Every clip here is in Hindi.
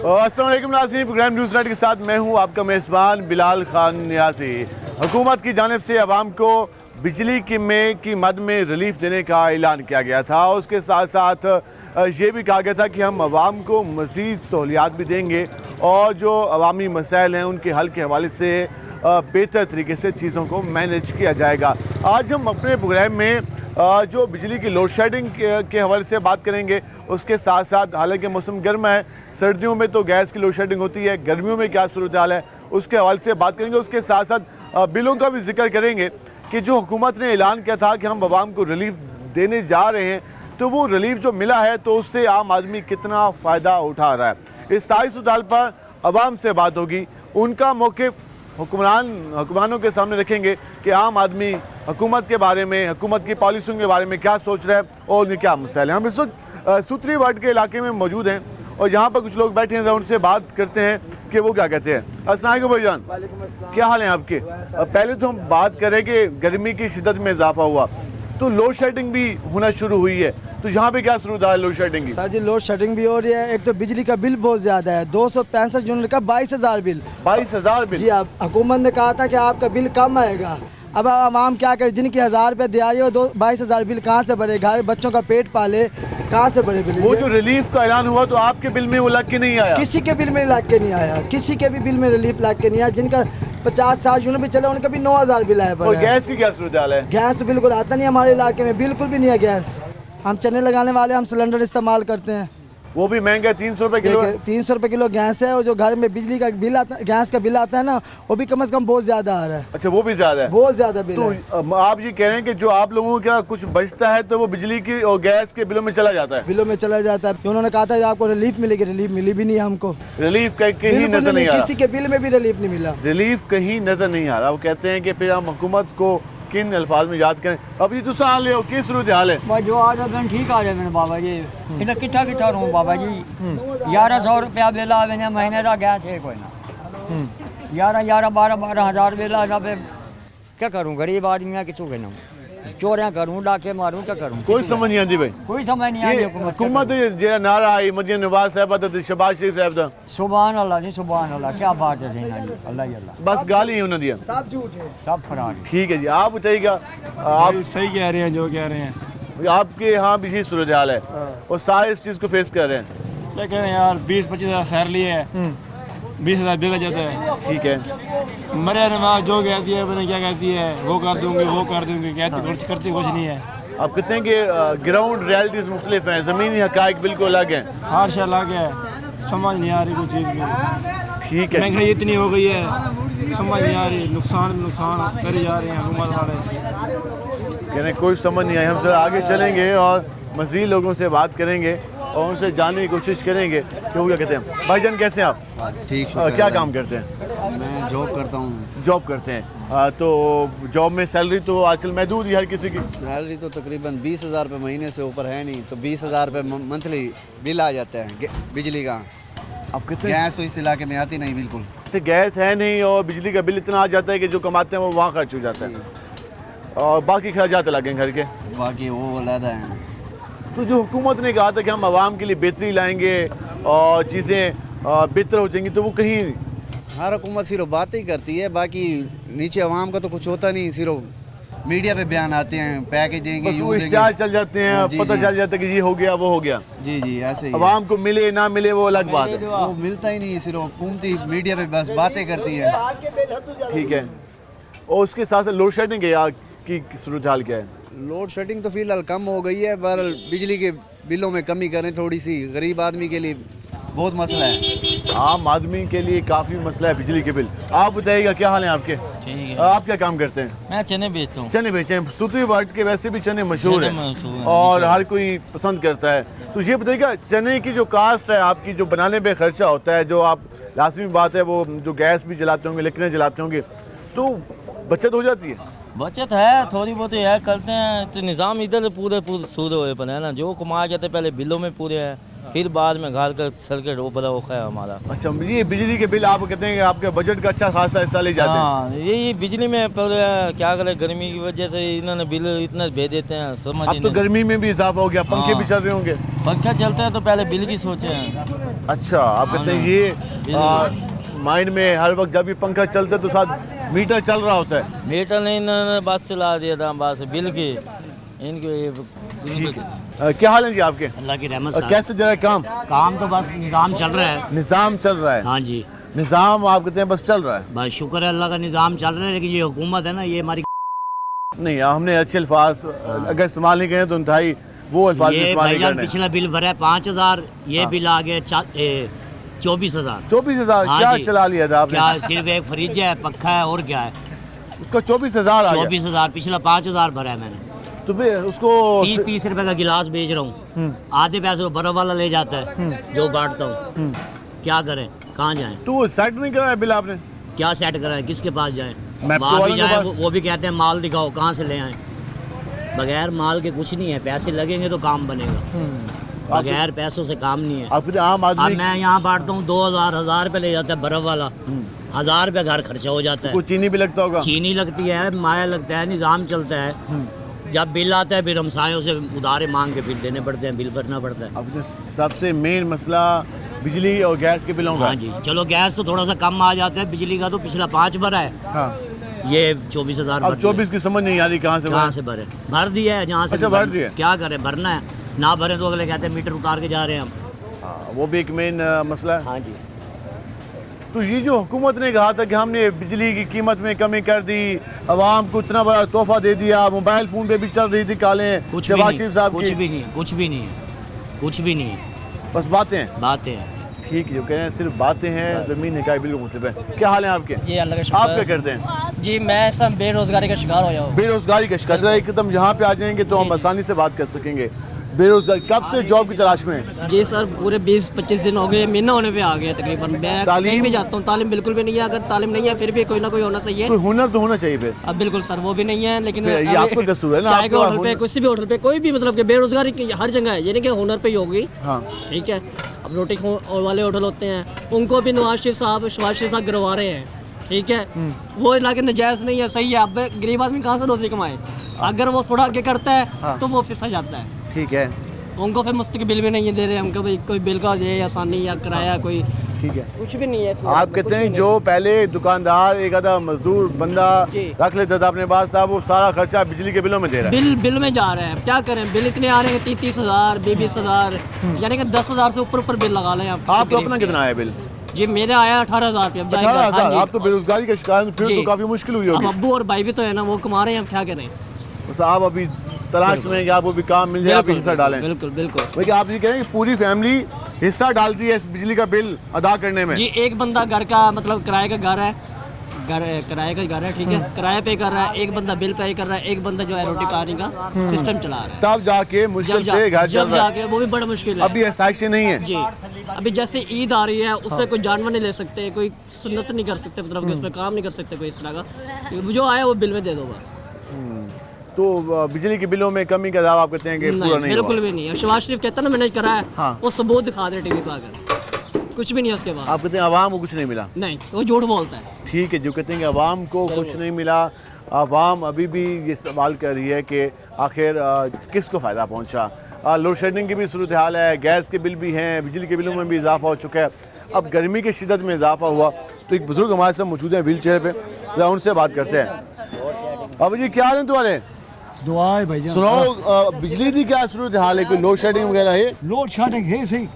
अस्सलाम वालेकुम नाज़रीन, प्रोग्राम न्यूज़ नाइट के साथ मैं हूं आपका मेज़बान बिलाल खान नियाज़ी। हुकूमत की जानिब से अवाम को बिजली की मद में रिलीफ देने का ऐलान किया गया था। उसके साथ साथ ये भी कहा गया था कि हम अवाम को मज़ीद सहूलियात भी देंगे और जो अवामी मसाइल हैं उनके हल के हवाले से बेहतर तरीके से चीज़ों को मैनेज किया जाएगा। आज हम अपने प्रोग्राम में जो बिजली की लोड शेडिंग के हवाले से बात करेंगे। उसके साथ साथ हालांकि मौसम गर्म है, सर्दियों में तो गैस की लोड शेडिंग होती है, गर्मियों में क्या सूरत हाल है उसके हवाले से बात करेंगे। उसके साथ साथ बिलों का भी जिक्र करेंगे कि जो हुकूमत ने ऐलान किया था कि हम आवाम को रिलीफ देने जा रहे हैं, तो वो रिलीफ जो मिला है तो उससे आम आदमी कितना फ़ायदा उठा रहा है। इस सारी सूरत पर आवाम से बात होगी, उनका मौक़िफ़ हुक्मरानों के सामने रखेंगे कि आम आदमी हुकूमत के बारे में, हुकूमत की पॉलिसियों के बारे में क्या सोच रहा है और उनके क्या मसाइल हैं। हम इस वक्त सूत्री वार्ड के इलाके में मौजूद हैं और यहाँ पर कुछ लोग बैठे हैं, उनसे बात करते हैं कि वो क्या कहते हैं। अस्सलाम वालेकुम भाईजान, क्या हाल है आपके? पहले तो हम बात करें कि गर्मी की शिद्दत में इजाफा हुआ तो लोड शेडिंग भी होना शुरू हुई है, तो यहाँ पे क्या सूरत है लोड शेडिंग की? सर जी लोड शेडिंग भी हो रही है। एक तो बिजली का बिल बहुत ज़्यादा है, 265 यूनिट का 22,000 बिल। 22,000 बिल? जी, आप हुकूमत ने कहा था कि आपका बिल कम आएगा। अब आवाम क्या करे, जिनकी 1000 रुपये दिहाड़ी हो 22,000 बिल कहाँ से भरे? घर बच्चों का पेट पाले, कहाँ से भरे बिल? वो जो रिलीफ का ऐलान हुआ तो आपके बिल में वो लग के नहीं आया? किसी के बिल में लग के नहीं आया, किसी के भी बिल में रिलीफ लग के नहीं आया। जिनका 50-60 यूनिट भी चले उनका भी 9,000 बिल आया। और गैस की क्या सूरत हाल है? गैस तो बिल्कुल आता नहीं हमारे इलाके में, बिल्कुल भी नहीं है गैस। हम चने लगाने वाले, हम सिलेंडर इस्तेमाल करते हैं, वो भी महंगा 300 रुपये किलो। 300 रुपये किलो गैस है। और जो घर में बिजली का बिल आता है, गैस का बिल आता है ना, वो भी कम से कम बहुत ज़्यादा आ रहा है। अच्छा, वो भी ज़्यादा है? बहुत ज़्यादा बिल है। तो आप ये कह रहे हैं कि जो आप लोगों का कुछ बचता है तो वो बिजली की और गैस के बिलों में चला जाता है? बिलों में चला जाता है। उन्होंने कहा था आपको रिलीफ मिलेगी, रिलीफ मिली भी नहीं हमको। रिलीफ कहीं नजर नहीं आ रहा? किसी के बिल में भी रिलीफ नहीं मिला। रिलीफ कहीं नजर नहीं आ रहा। वो कहते हैं कि फिर हम हुकूमत को किन अल्फाज में याद करें। अब ये तुसा हाल हो, किस सूरत हाल है? भाई जो आ जाए ठीक आ जाए बाबा जी, इन्हें किट्ठा रहूँ बाबा जी। 1100 रुपया बिल आ गए महीने का, गैस है कोई ना। 12 हज़ार बिल आ जाए, क्या करूँ? गरीब आदमी है, कितों कहना चोरियां करूँ, डाके मारूँ, क्या करूँ? कोई समझ नहीं आती भाई, कोई समझ नहीं आती हुकूमत जो नारा आई मदीन नवाज साहब दा, शहबाज शरीफ साहब दा। सुभान अल्लाह जी, सुभान अल्लाह, क्या बात है देना जी, अल्लाह ही अल्लाह। बस गाली ही उन्होंने दिया, सब झूठ है, सब फराड। ठीक है जी, आप बताइएगा। आप सही कह रहे हैं जो कह रहे हैं। आपके यहाँ भी यही सूरत हाल है और सारे इस चीज़ को फेस कर रहे हैं? क्या कह रहे हैं यार, 20-25 हज़ार सैलरी है, 20,000 बिल आ जाता है। ठीक है, मरे नवाज जो कहती है मैंने क्या कहती है, वो कर दूंगी वो कर दूंगी, कहती करती कुछ नहीं है। आप कहते हैं कि ग्राउंड रियलिटीज़ मुख्तलिफ हैं, ज़मीनी हक़ाइक़ बिल्कुल अलग हैं। हर शय अलग है, समझ नहीं आ रही कोई चीज़ की। ठीक है, महंगाई इतनी हो गई है, समझ नहीं आ रही, नुकसान करे जा रहे हैं हुकूमत वाले। कहने कोई समझ नहीं आई। हम सर आगे चलेंगे और मज़ीद लोगों से बात करेंगे और उनसे जानने की कोशिश करेंगे कि वो क्या कहते हैं। भाईजान कैसे हैं आप? ठीक, क्या काम करते हैं? मैं जॉब करता हूँ। जॉब करते हैं, तो जॉब में सैलरी तो आजकल महदूद ही हर किसी की। सैलरी तो तकरीबन 20,000 रुपये महीने से ऊपर है नहीं, तो 20,000 रुपये मंथली बिल आ जाता है बिजली का। आप कितने? गैस तो इस इलाके में आती नहीं बिल्कुल। जैसे गैस है नहीं और बिजली का बिल इतना आ जाता है कि जो कमाते हैं वो वहाँ खर्च हो जाता है और बाकी खर्चात लगे घर के, बाकी वो अलहदा हैं। तो जो हुकूमत ने कहा था कि हम आवाम के लिए बेहतरी लाएंगे और चीज़ें बेहतर हो जाएंगी, तो वो कहीं हर हुकूमत सिर्फ बातें ही करती है, बाकी नीचे अवाम का तो कुछ होता नहीं। सिर्फ मीडिया पे बयान आते हैं, पैकेज देंगे, बस वो इश्तिहार चल जाते हैं, जी, पता जी। चल जाता है कि ये हो गया वो हो गया। जी जी ऐसे ही है। आवाम को मिले ना मिले वो अलग बात है। वो मिलता ही नहीं, सिर्फ हुकूमती मीडिया पे बस बातें करती है। ठीक है, और उसके साथ साथ लोड शेडिंग की सूरत हाल क्या है? लोड शेडिंग तो फिलहाल कम हो गई है, पर बिजली के बिलों में कमी करें थोड़ी सी, गरीब आदमी के लिए बहुत मसला है। आम आदमी के लिए काफ़ी मसला है बिजली के बिल। आप बताइएगा क्या हाल है आपके? ठीक है, आप क्या काम करते हैं? मैं चने बेचता हूँ। चने बेचते हैं। सूत्री वार्ड के वैसे भी चने मशहूर चने मशहूर है हैं, और हर कोई पसंद करता है। तो ये बताइएगा, चने की जो कास्ट है आपकी, जो बनाने पे खर्चा होता है, जो आप लाजमी बात है वो जो गैस भी जलाते होंगे, लकड़ें जलाते होंगे, तो बचत हो जाती है? बचत है थोड़ी बहुत है, करते हैं तो निज़ाम इधर पूरे सूरे हुए पर है ना, जो कमाए जाते पहले बिलों में पूरे हैं, फिर बाद में घर का सर्किट वो बड़ा होता है हमारा। अच्छा, ये बिजली के बिल आप कहते हैं कि आपके बजट का अच्छा खासा हिस्सा ले जाते हैं? हाँ, ये बिजली में पर क्या करें, गर्मी की वजह से इन्होंने बिल इतना भेज देते हैं, समझ अब तो गर्मी में भी इजाफा हो गया, पंखे भी हाँ। चल रहे होंगे। पंखा चलता है तो पहले बिल की सोचे हैं। अच्छा, आप कहते हैं ये माइंड में हर वक्त जब भी पंखा चलता है तो साथ मीटर चल रहा होता है। मीटर नहीं, इन्होंने बस चला दिया था, बस बिल की इनके ये बिल की। क्या हाल है जी आपके? अल्लाह की रहमत और साहब। कैसे चल रहा है काम? काम तो बस निज़ाम चल रहा है। निज़ाम चल रहा है? हाँ जी, निज़ाम आप कहते हैं बस चल रहा है? बस शुक्र है अल्लाह का, निज़ाम चल रहा है। लेकिन ये हुकूमत है ना, ये हमारी नहीं, हमने अच्छे अल्फाज अगर इस्तेमाल नहीं करें तो इंतहाई वो अल्फाज ये इस्तेमाल नहीं भाईजान करने। पिछला बिल भरा है 5,000, ये बिल आ गया 24,000। 24,000 हाँ क्या जी। चला लिया था आपने? क्या सिर्फ एक फ्रिज है, पक्का है, और क्या है? उसका 24,000 आ गया। 24,000, पिछला 5,000 भरा है मैंने। तो फिर उसको 30 रुपए का गिलास बेच रहा हूँ, आधे पैसे वो बर्फ वाला ले जाता है जो बांटता हूँ। क्या करें, कहाँ जाएं? तो सेट नहीं कराया बिल आपने? क्या सेट कराएं, किसके पास जाएं? मैप्रो वहाँ वालों भी के जाएं, पास? वो भी कहते हैं माल दिखाओ, कहाँ से ले आएं? बगैर माल के कुछ नहीं है, पैसे लगेंगे तो काम बनेगा, बगैर पैसों से काम नहीं है। आप कहते हैं आम अब आदमी मैं यहाँ बांटता हूँ 2,000 1,000 रुपये ले जाता है बर्फ वाला, 1,000 रुपये घर खर्चा हो जाता को है। चीनी भी लगता होगा? चीनी लगती है, माया लगता है, निज़ाम चलता है। जब बिल आता है फिर हमसायों से उधारे मांग के फिर देने पड़ते हैं, बिल भरना पड़ता है। अब सबसे मेन मसला बिजली और गैस के बिलों का। हाँ जी, चलो गैस तो थोड़ा सा कम आ जाता है, बिजली का तो पिछला 5 भरा है, हाँ, ये 24,000 अब 24 की समझ नहीं आ रही कहाँ से कहाँ भरे? से भरे? भर दिया है जहाँ से अच्छा, भी भर दिया। क्या करें, भरना है, ना भरे तो अगले कहते हैं मीटर उतार के जा रहे हैं हम। हाँ, वो भी एक मेन मसला है। हाँ जी, तो ये जो हुकूमत ने कहा था कि हमने बिजली की कीमत में कमी कर दी, आवाम को इतना बड़ा तोहफा दे दिया, मोबाइल फ़ोन पे भी चल रही थी कालें कुछ भी शहबाज नहीं, शरीफ साहब कुछ की। भी नहीं है, कुछ भी नहीं है, कुछ भी नहीं है, बस बातें हैं। बातें हैं। ठीक है, जो कह रहे हैं सिर्फ बातें हैं, ज़मीन निकाय बिल्कुल मतलब है। क्या हाल है आपके? जी अल्लाह का आप क्या शुक्र। करते हैं? जी मैं इस समय बेरोजगारी का शिकार हो हूँ। बेरोजगारी का शिकार। जरा एकदम यहाँ पे आ जाएंगे तो हम आसानी से बात कर सकेंगे। बेरोजगारी कब से जॉब की तलाश में हैं? जी सर पूरे 20-25 दिन हो गए, महीना होने पे आ गया तकरीबन। मैं तालीम? कहीं भी जाता हूँ, तालीम बिल्कुल भी नहीं है। अगर तालीम नहीं है फिर भी कोई ना कोई होना चाहिए। कोई हुनर तो होना चाहिए फिर। अब बिल्कुल सर वो भी नहीं है, लेकिन फिर ये अभी आपका कसूर है ना, चाय के आपका होटल पे, हुनर- किसी भी होटल पे, कोई भी मतलब कि बेरोजगारी की हर जगह है, यानी कि हुनर पे ही होगी। हाँ, ठीक है, अब रोटी वाले होटल होते हैं, उनको भी नवाज शरीफ साहब गिरवा रहे हैं। ठीक है, वो इलाके नजायज़ नहीं है, सही है। अब गरीब आदमी कहाँ से रोजी कमाए? अगर वो थोड़ा आगे करता है तो वो फिसल जाता है। ठीक है, उनको फिर मुफ्त के बिल भी नहीं दे रहे हमको, भाई कोई बिल का ये आसानी या किराया कोई ठीक है। कुछ भी नहीं है इसमें। आप कहते हैं जो पहले दुकानदार एक आधा मजदूर बंदा जी। रख लेता था अपने पास था, वो सारा खर्चा बिजली के बिलों में दे रहा है। बिल में जा रहे हैं, क्या करें? बिल इतने आ रहे हैं 30,000 20,000, यानी कि 10,000 से ऊपर बिल लगा लें आप। आपको अपना कितना आया बिल? जी मेरे आया 18,000 रुपये। 18,000। आप तो बेरोजगारी का शिकार हैं, फिर जी। तो काफी मुश्किल हुई अब होगी। अब्बू और भाई भी तो है ना, वो कमा रहे हैं, अब क्या करें? बस आप अभी तलाश में हैं कि आपको भी काम मिल जाए, आप भी हिस्सा डालें। बिल्कुल बिल्कुल। वही आप ये कह रहे हैं कि पूरी फैमिली हिस्सा डालती है इस बिजली का बिल अदा करने में। जी एक बंदा घर का मतलब किराए का घर है, किराए का घर है, ठीक है, किराए पे कर रहा है, एक बंदा बिल पे कर रहा है, एक बंदा जो है रोटी पानी का सिस्टम चला रहा है। तब जाके मुश्किल से घर चल जब रहा है। जाके वो भी बड़ा मुश्किल है। अभी ऐसा नहीं है। जी अभी जैसे ईद आ रही है, उसमें कोई जानवर नहीं ले सकते, कोई सुन्नत नहीं कर सकते, मतलब कि उसमें काम नहीं कर सकते कोई इस तरह का। जो आया वो बिल में दे दो बस। तो बिजली के बिलों में कमी का दावा आप कहते हैं कि पूरा नहीं बिल्कुल हुआ। भी नहीं है। शहबाज शरीफ कहता है ना मैंने कराया, हाँ। वो सबूत दिखा दे टीवी पे आकर, कुछ भी नहीं है उसके बाद। आप कहते हैं आवाम को कुछ नहीं मिला। नहीं, वो झूठ बोलता है। ठीक है, जो कहते हैं कि आवाम को कुछ नहीं मिला, आवाम अभी भी ये सवाल कर रही है कि आखिर किसको फ़ायदा पहुंचा। लोड शेडिंग की भी सूरत हाल है, गैस के बिल भी हैं, बिजली के बिलों में भी इजाफा हो चुका है। अब गर्मी की शिद्दत में इजाफा हुआ तो एक बुजुर्ग हमारे साथ मौजूद हैं व्हील चेयर पे, ज़रा उनसे बात करते हैं। अब जी क्या हाल है तुम्हारे? दुआ है भाई। सुनाओ, बिजली की क्या सूरत हाल है? कोई लोड शेडिंग वगैरह है? लोड शेडिंग है सही,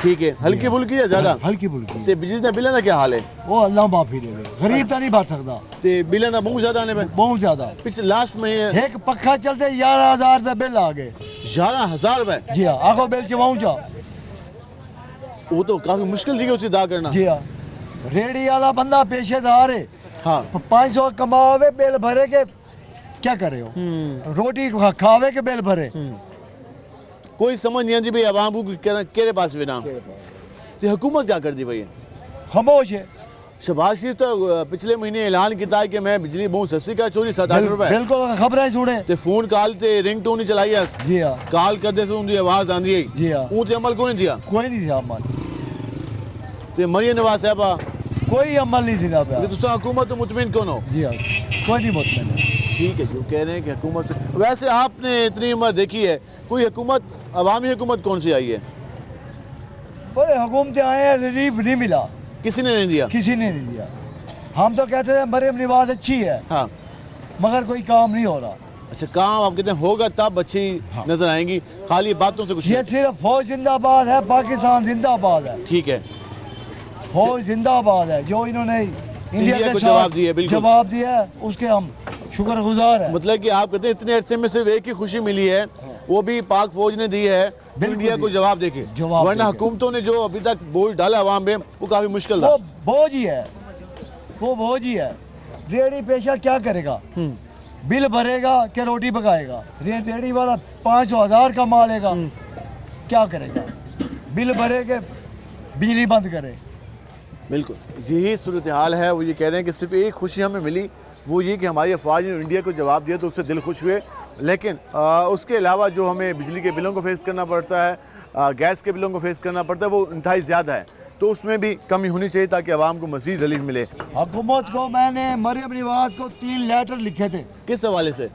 ठीक है, हल्की फुल्की है ज़्यादा? हल्की फुल्की। ते बिजली का बिलों का क्या हाल है? वो अल्लाह माफी देवे, गरीब तो नहीं भर सकता। ते बिलों का बहुत ज़्यादा आने पे बहुत ज्यादा। पिछले लास्ट में एक पक्का चलते 11,000 रुपये बिल आ गए। 11,000 रुपए? जी हाँ, आखो बिल चवाऊँ जा। वो तो काफी मुश्किल थी उसे अदा करना। जी हाँ, रेडी वाला बंदा पेशेदार है, हाँ, 500 कमावे बिल भरे के क्या करे हो, रोटी खावे के बिल भरे। कोई समझ नहीं आती भाई आवाम को केरे पास बिना तो हुकूमत क्या कर दी भाई? खामोश है। शहबाज शरीफ तो पिछले महीने ऐलान किया है कि मैं बिजली बहुत सस्ती का चोरी 7-8 रुपए। बिल्कुल खबरें सुने। ते फोन कॉल ते रिंग टोन ही चलाई है। जी हाँ, कॉल करते से उनकी आवाज आंदी है। जी हाँ, वो ते अमल कोई नहीं दिया। कोई नहीं था अमल, ते मरियम नवाज साहबा कोई अमल नहीं था। तुसा हुकूमत तो मुतमिन कौन हो? जी हाँ, कोई नहीं मुतमिन है। ठीक है, जो कह रहे हैं कि हुकूमत से, वैसे आपने इतनी उम्र देखी है, कोई हुकूमत, अवामी हुकूमत कौन सी आई है? बड़े हुकूमतें आए हैं, रिलीफ नहीं मिला, किसी ने नहीं दिया। किसी ने नहीं दिया। हम तो कहते हैं मरियम नवाज अच्छी है, हाँ, मगर कोई काम नहीं हो रहा। अच्छा, काम आप कहते हैं होगा तब अच्छी नजर आएंगी, खाली बातों से कुछ ये नहीं। सिर्फ फौज जिंदाबाद है, पाकिस्तान जिंदाबाद है, ठीक है, फौज जिंदाबाद है। जो इन्होंने इंडिया को के जवाब साथ दिया, बिल्कुल जवाब दिया है, उसके हम शुक्रगुजार हैं। मतलब कि आप कहते हैं इतने अरसे में सिर्फ एक ही खुशी मिली है, वो भी पाक फौज ने दी है, इंडिया को जवाब देके, वरना हुकूमतों ने जो अभी तक बोझ डाला अवाम में वो काफी मुश्किल था। वो बोझ ही है, वो बोझ ही है। रेडी पेशा क्या करेगा? बिल भरेगा कि रोटी पकाएगा? रेडी वाला 500,000 कमा लेगा, क्या करेगा? बिल भरे के बिजली बंद करे। बिल्कुल यही सूरत हाल है। वो ये कह रहे हैं कि सिर्फ एक खुशी हमें मिली, वो ये कि हमारी अफवाज ने इंडिया को जवाब दिया तो उससे दिल खुश हुए, लेकिन उसके अलावा जो हमें बिजली के बिलों को फेस करना पड़ता है, गैस के बिलों को फेस करना पड़ता है, वो इंतहाई ज़्यादा है। तो उसमें भी कमी होनी चाहिए ताकि आवाम को मज़ीद रिलीफ मिले। हुकूमत को मैंने मरियम नवाज को 3 लेटर लिखे थे। किस हवाले से?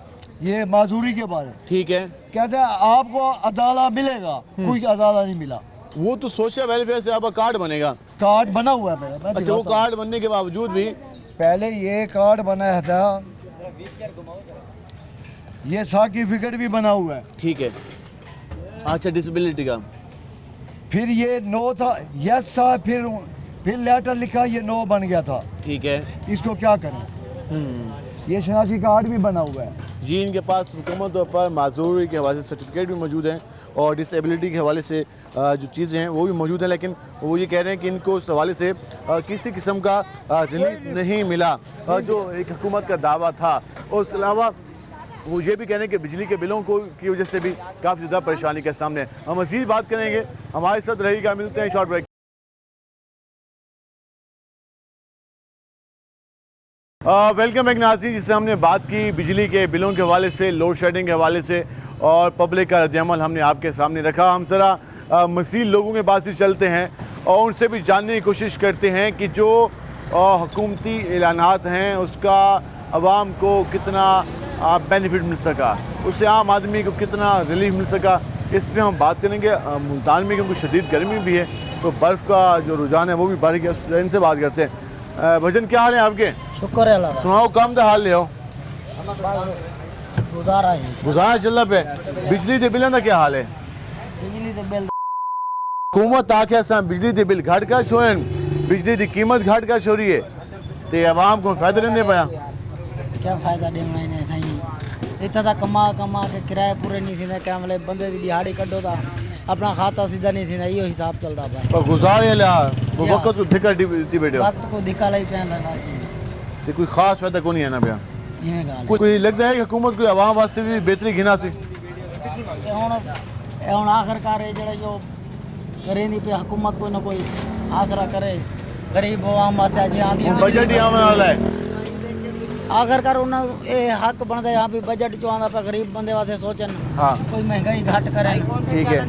ये माजूरी के बारे में। ठीक है, कहते हैं आपको अदाला मिलेगा, कोई अदाला नहीं मिला। वो तो सोशल वेलफेयर से आपका कार्ड बनेगा। कार्ड बना हुआ है मेरा। अच्छा, वो कार्ड बनने के बावजूद भी पहले ये कार्ड बनाया था, ये सर्टिफिकेट भी बना हुआ है। ठीक है, अच्छा, डिसेबिलिटी का फिर ये 9 था, यस था, फिर लेटर लिखा, ये 9 बन गया था। ठीक है, इसको क्या करें? ये शनासी कार्ड भी बना हुआ है जी। इनके पास मुकम्मल तौर पर माजूरी के हवाले से सर्टिफिकेट भी मौजूद हैं और डिसेबिलिटी के हवाले से जो चीज़ें हैं वो भी मौजूद हैं, लेकिन वो ये कह रहे हैं कि इनको उस हवाले से किसी किस्म का रिलीफ नहीं मिला जो एक हुकूमत का दावा था। और उसके अलावा वो ये भी कह रहे हैं कि बिजली के बिलों को की वजह से भी काफ़ी ज़्यादा परेशानी के सामने है। हम मज़ीद बात करेंगे, हमारे साथ रहेगा, मिलते हैं शॉर्ट ब्रेक। वेलकम बैक नाज़रीन, जिससे हमने बात की बिजली के बिलों के हवाले से, लोड शेडिंग के हवाले से और पब्लिक का रद्द-ए-अमल हमने आपके सामने रखा। हम ज़रा मज़ीद लोगों के पास भी चलते हैं और उनसे भी जानने की कोशिश करते हैं कि जो हुकूमती ऐलानात हैं उसका आवाम को कितना बेनिफिट मिल सका, उससे आम आदमी को कितना रिलीफ मिल सका, इस पर हम बात करेंगे। मुल्तान में क्योंकि शदीद गर्मी भी है तो बर्फ़ का जो रुझान है वो भी बढ़ गया, इनसे बात करते हैं। भजन, क्या हाल है आपके? शुक्र है अल्लाह का। सुनाओ, काम का हाल ले आओ। गुजारा है। गुजारा चल पे। बिजली के बिलों का क्या हाल है? बिजली के बिल हुकूमत आखे असां बिजली के बिल घट कर छोड़न, बिजली की कीमत घट कर छोड़ी है तो आवाम को फायदा नहीं पाया। क्या फायदा देना इन्हें सही? इतना सा कमा के किराए पूरे नहीं थींदे, क्या मतलब बंदे की दिहाड़ी कड्डो था, अपना खाता सीधा नहीं थींदा, यो हिसाब चलता पाया। पर गुजारे ला वो वक्त को धिक्का दी बैठे वक्त को धिक्का लाई पैन लगा तो कोई खास फायदा को नहीं है ना भैया। ये गाल कोई लगता है कि हुकूमत कोई आवाम वास्ते भी बेहतरी गिना सी? ਹੁਣ आखिरकार है जरा जो करेंदी पे हुकूमत कोई ना कोई आसरा करे गरीब आवाम वास्ते जी आंदी बजट ही आने वाला है। आखिरकार उन्हें ये हक बनता है यहाँ पे बजट जो आंदा पे गरीब बंदे वास्ते सोचन। हाँ, कोई महंगाई घट करे। ठीक है,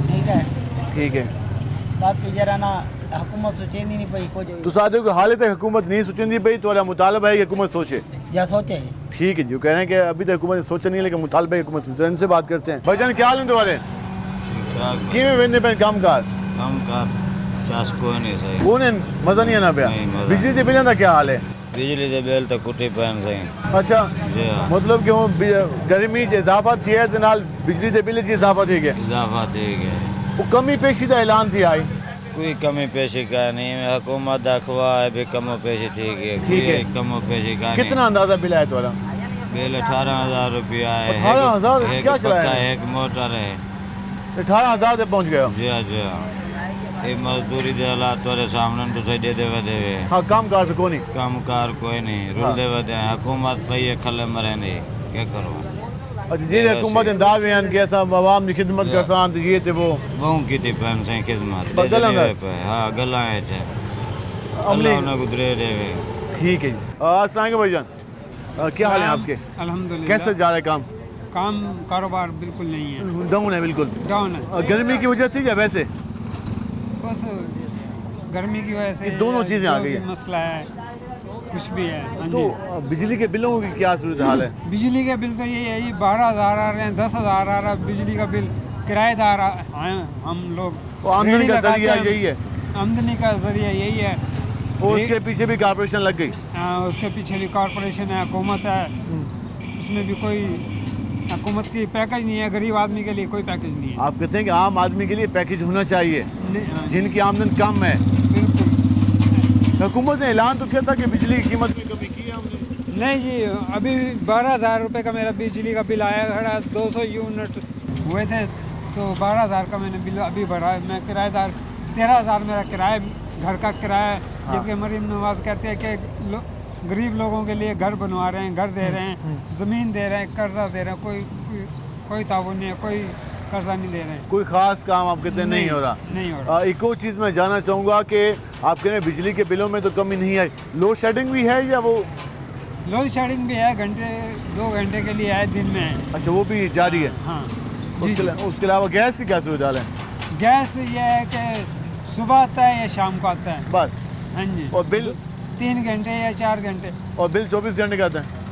ठीक है, ठीक है। बाकी जरा ना हुकूमत सोचेंदी नहीं पई कुछ तो साथियों को हाल तक हुकूमत नहीं सोचेंदी पई, तो मुतालबा है कि हुकूमत सोचे। या सोचे ठीक है जी, वो कह रहे हैं कि अभी तक हुकूमत ने सोचा नहीं है, लेकिन मुतालबा है कि हुकूमत सोचे। इनसे बात करते हैं। भाईजान, क्या हाल है तुम्हारे? किवें वेंदे पे काम कार चास कोई नहीं सही, कौन है? मजा नहीं है ना पिया। नहीं, मजा बिजली के बिलों का क्या हाल है? बिजली के बिल तो कुटी पैन सही। अच्छा, जी हाँ, मतलब कि वो गर्मी च इजाफा थी है, नाल बिजली के बिल च इजाफा थी गया, इजाफा थी गया। वो कमी पेशी का ऐलान थी आई। कोई कमी पेशी का नहीं, हुकूमत दखवा है भी कमो पेशी थी गई। ठीक है, कमो पेशी का कितना अंदाजा बिल है तुम्हारा? बिल 18,000 रुपया है। 18,000 क्या चला है? एक मोटर है, 18,000 तक पहुँच गया। जी हाँ, जी हाँ। ये मजदूरी दे हालात तुम्हारे सामने तो सही दे दे। हाँ, काम कार तो कोई कम कार कोई नहीं, रुल दे वदे हुकूमत पे खले मरे नहीं, क्या करो। अच्छा जी, हुकूमत ने दावे हैं कि ऐसा आवाम की खिदमत कर सान तो ये थे वो की थी पैन से खिदमत बदल हाँ गला है अमली गुजरे देवे। ठीक है जी। अस्सलाम वालेकुम भाईजान, क्या हाल है आपके? अल्हम्दुलिल्लाह। कैसे जा रहा है काम? काम कारोबार बिल्कुल नहीं है, डाउन है, बिल्कुल डाउन है। गर्मी की वजह से या वैसे? बस गर्मी की वजह से ये दोनों चीज़ें आ गई हैं। मसला है, कुछ भी है। हाँ तो जी। बिजली के बिलों की क्या सूरत हाल है? बिजली के बिल तो यही है, ये 12,000 आ रहे हैं, 10,000 आ रहा है बिजली का बिल। किराएदार हैं हम लोग, तो आमदनी रेहड़ी का लगाते जरिया हैं। यही है, आमदनी का जरिया यही है। और उसके पीछे भी कारपोरेशन लग गई। उसके पीछे भी कॉरपोरेशन है, हुकूमत है, उसमें भी कोई हुकूमत की पैकेज नहीं है। गरीब आदमी के लिए कोई पैकेज नहीं है। आप कहते हैं कि आम आदमी के लिए पैकेज होना चाहिए, नहीं, जिनकी आमदन कम है। बिल्कुल हुकूमत ने ऐलान तो किया था कि बिजली की कीमत में कमी की है हमने। नहीं जी, अभी 12,000 रुपये का मेरा बिजली का बिल आया खड़ा, 200 यूनिट हुए थे, तो 12,000 का मैंने बिल अभी भरा है। मैं किराएदार, 13,000 मेरा किराया, घर का किराया है। जबकि मरीम नवाज कहते हैं कि गरीब लोगों के लिए घर बनवा रहे हैं, घर दे रहे हैं, ज़मीन दे रहे हैं, कर्जा दे रहे हैं, कोई ताउन नहीं है, कोई कर्जा नहीं दे रहे हैं। कोई खास काम आप कहते हैं नहीं हो रहा। नहीं हो रहा। एक और चीज़ मैं जानना चाहूँगा कि आप कह रहे हैं बिजली के बिलों में तो कमी नहीं आई, लोड शेडिंग भी है या वो? लोड शेडिंग भी है, 2 घंटे के लिए है, दिन में है। अच्छा, वो भी जारी है। हाँ उसके अलावा गैस की क्या सुविधा है? गैस ये है कि सुबह आता है या शाम को आता है बस। हाँ जी। और बिल 3 घंटे या 4 घंटे। और बिल 24 घंटे का आता है?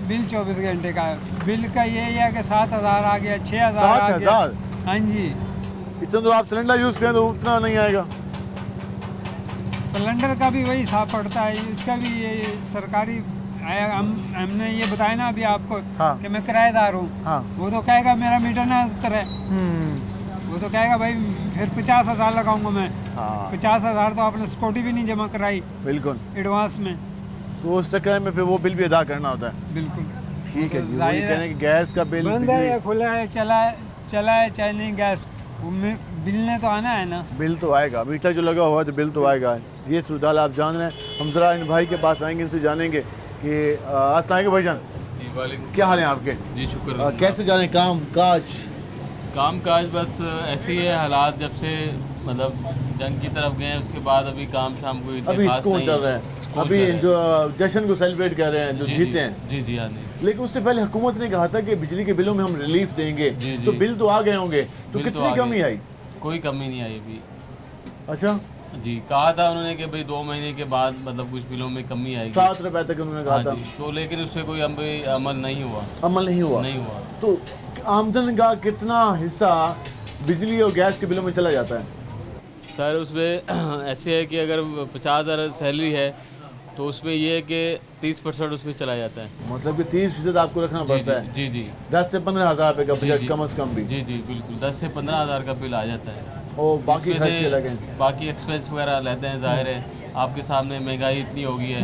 बिल 24 घंटे का है। बिल का ये है कि 7,000 आ गया, 6,000 आ गया। 7,000? हाँ जी। इतना तो आप सिलेंडर यूज़ करें तो उतना नहीं आएगा। सिलेंडर का भी वही हिसाब पड़ता है, इसका भी ये सरकारी आया। हमने ये बताया ना अभी आपको। हाँ। कि मैं किराएदार हूँ। हाँ। वो तो कहेगा मेरा मीटर ना उतरे, वो तो कहेगा भाई फिर 50,000 लगाऊंगा मैं। हाँ। 50,000 तो आपने सिक्योरिटी भी नहीं जमा कराई बिल्कुल। एडवांस में, तो उस चक्कर में फिर वो बिल भी अदा करना होता है। बिल्कुल। ठीक है तो जी, वही जाहिर कह है, रहे हैं कि गैस का बिल, बंद है या खुला है, चला है चाहे नहीं, गैस बिल ने तो आना है ना। बिल तो आएगा, मीटर जो लगा हुआ है तो बिल तो आएगा। ये सूरत आप जान रहे हैं। हम ज़रा इन भाई के पास आएंगे, इनसे जानेंगे कि अस्सलाम वालेकुम भाईजान, क्या हाल है आपके? जी शुक्र। कैसे जा रहे हैं काम काज? बस ऐसे ही है हालात, जब से मतलब जंग की तरफ गए उसके बाद अभी काम शाम को इतने अभी खास स्कूल नहीं चल है। रहे हैं, स्कूल अभी चल रहे हैं। जो जश्न को सेलिब्रेट कर रहे हैं, जो जी, जीते जी, हैं। जी जी हाँ जी। लेकिन उससे पहले हुकूमत ने कहा था कि बिजली के बिलों में हम रिलीफ देंगे, तो बिल तो आ गए होंगे, तो बिल कितनी आ कमी गए। आई? कोई कमी नहीं आई अभी। अच्छा जी, कहा था उन्होंने कि भाई 2 महीने के बाद मतलब कुछ बिलों में कमी आएगी, 7 रुपए तक उन्होंने कहा हाँ था। जी। तो लेकिन उस पर कोई अमल नहीं हुआ। अमल नहीं हुआ? नहीं हुआ। तो आमदन का कितना हिस्सा बिजली और गैस के बिलों में चला जाता है? सर उसमें ऐसे है कि अगर 50,000 सैलरी है तो उसमें ये है कि 30% उसमें चला जाता है। मतलब कि 30% आपको रखना पड़ता है? जी जी। 10 से 15,000 रुपये का जी, बजट जी। कम से कम भी? जी जी बिल्कुल, 10 से 15,000 का बिल आ जाता है। और बाकी इसमें से खर्चे लगे? बाकी एक्सपेंस वगैरह लेते हैं, जाहिर है आपके सामने महंगाई इतनी हो गई है,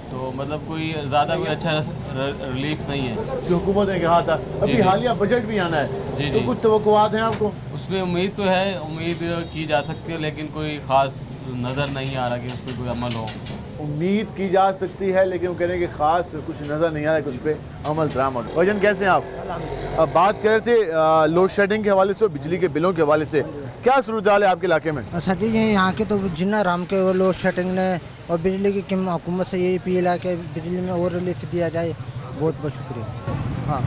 तो मतलब कोई ज़्यादा कोई अच्छा रिलीफ नहीं है। जो हुकूमत ने कहा था, अभी जी। हालिया बजट भी आना है, जी, तो जी। कुछ तवक्कुआत हैं आपको? उसमें उम्मीद तो है, उम्मीद की जा सकती है, लेकिन कोई ख़ास नज़र नहीं आ रहा कि उस पर कोई अमल हो। उम्मीद की जा सकती है, लेकिन वो कह रहे हैं कि ख़ास कुछ नज़र नहीं आ रहा है, कुछ पे अमल दरामद। भाईजान कैसे हैं आप? अब बात कर रहे थे लोड शेडिंग के हवाले से और बिजली के बिलों के हवाले से, क्या सूरत हाल है आपके इलाके में? सर जी यहाँ के तो जिन्ना राम के वो लोड शेडिंग ने और बिजली की हुकूमत से यही अपील है कि बिजली में और रिलीफ दिया जाए। बहुत बहुत शुक्रिया। हाँ,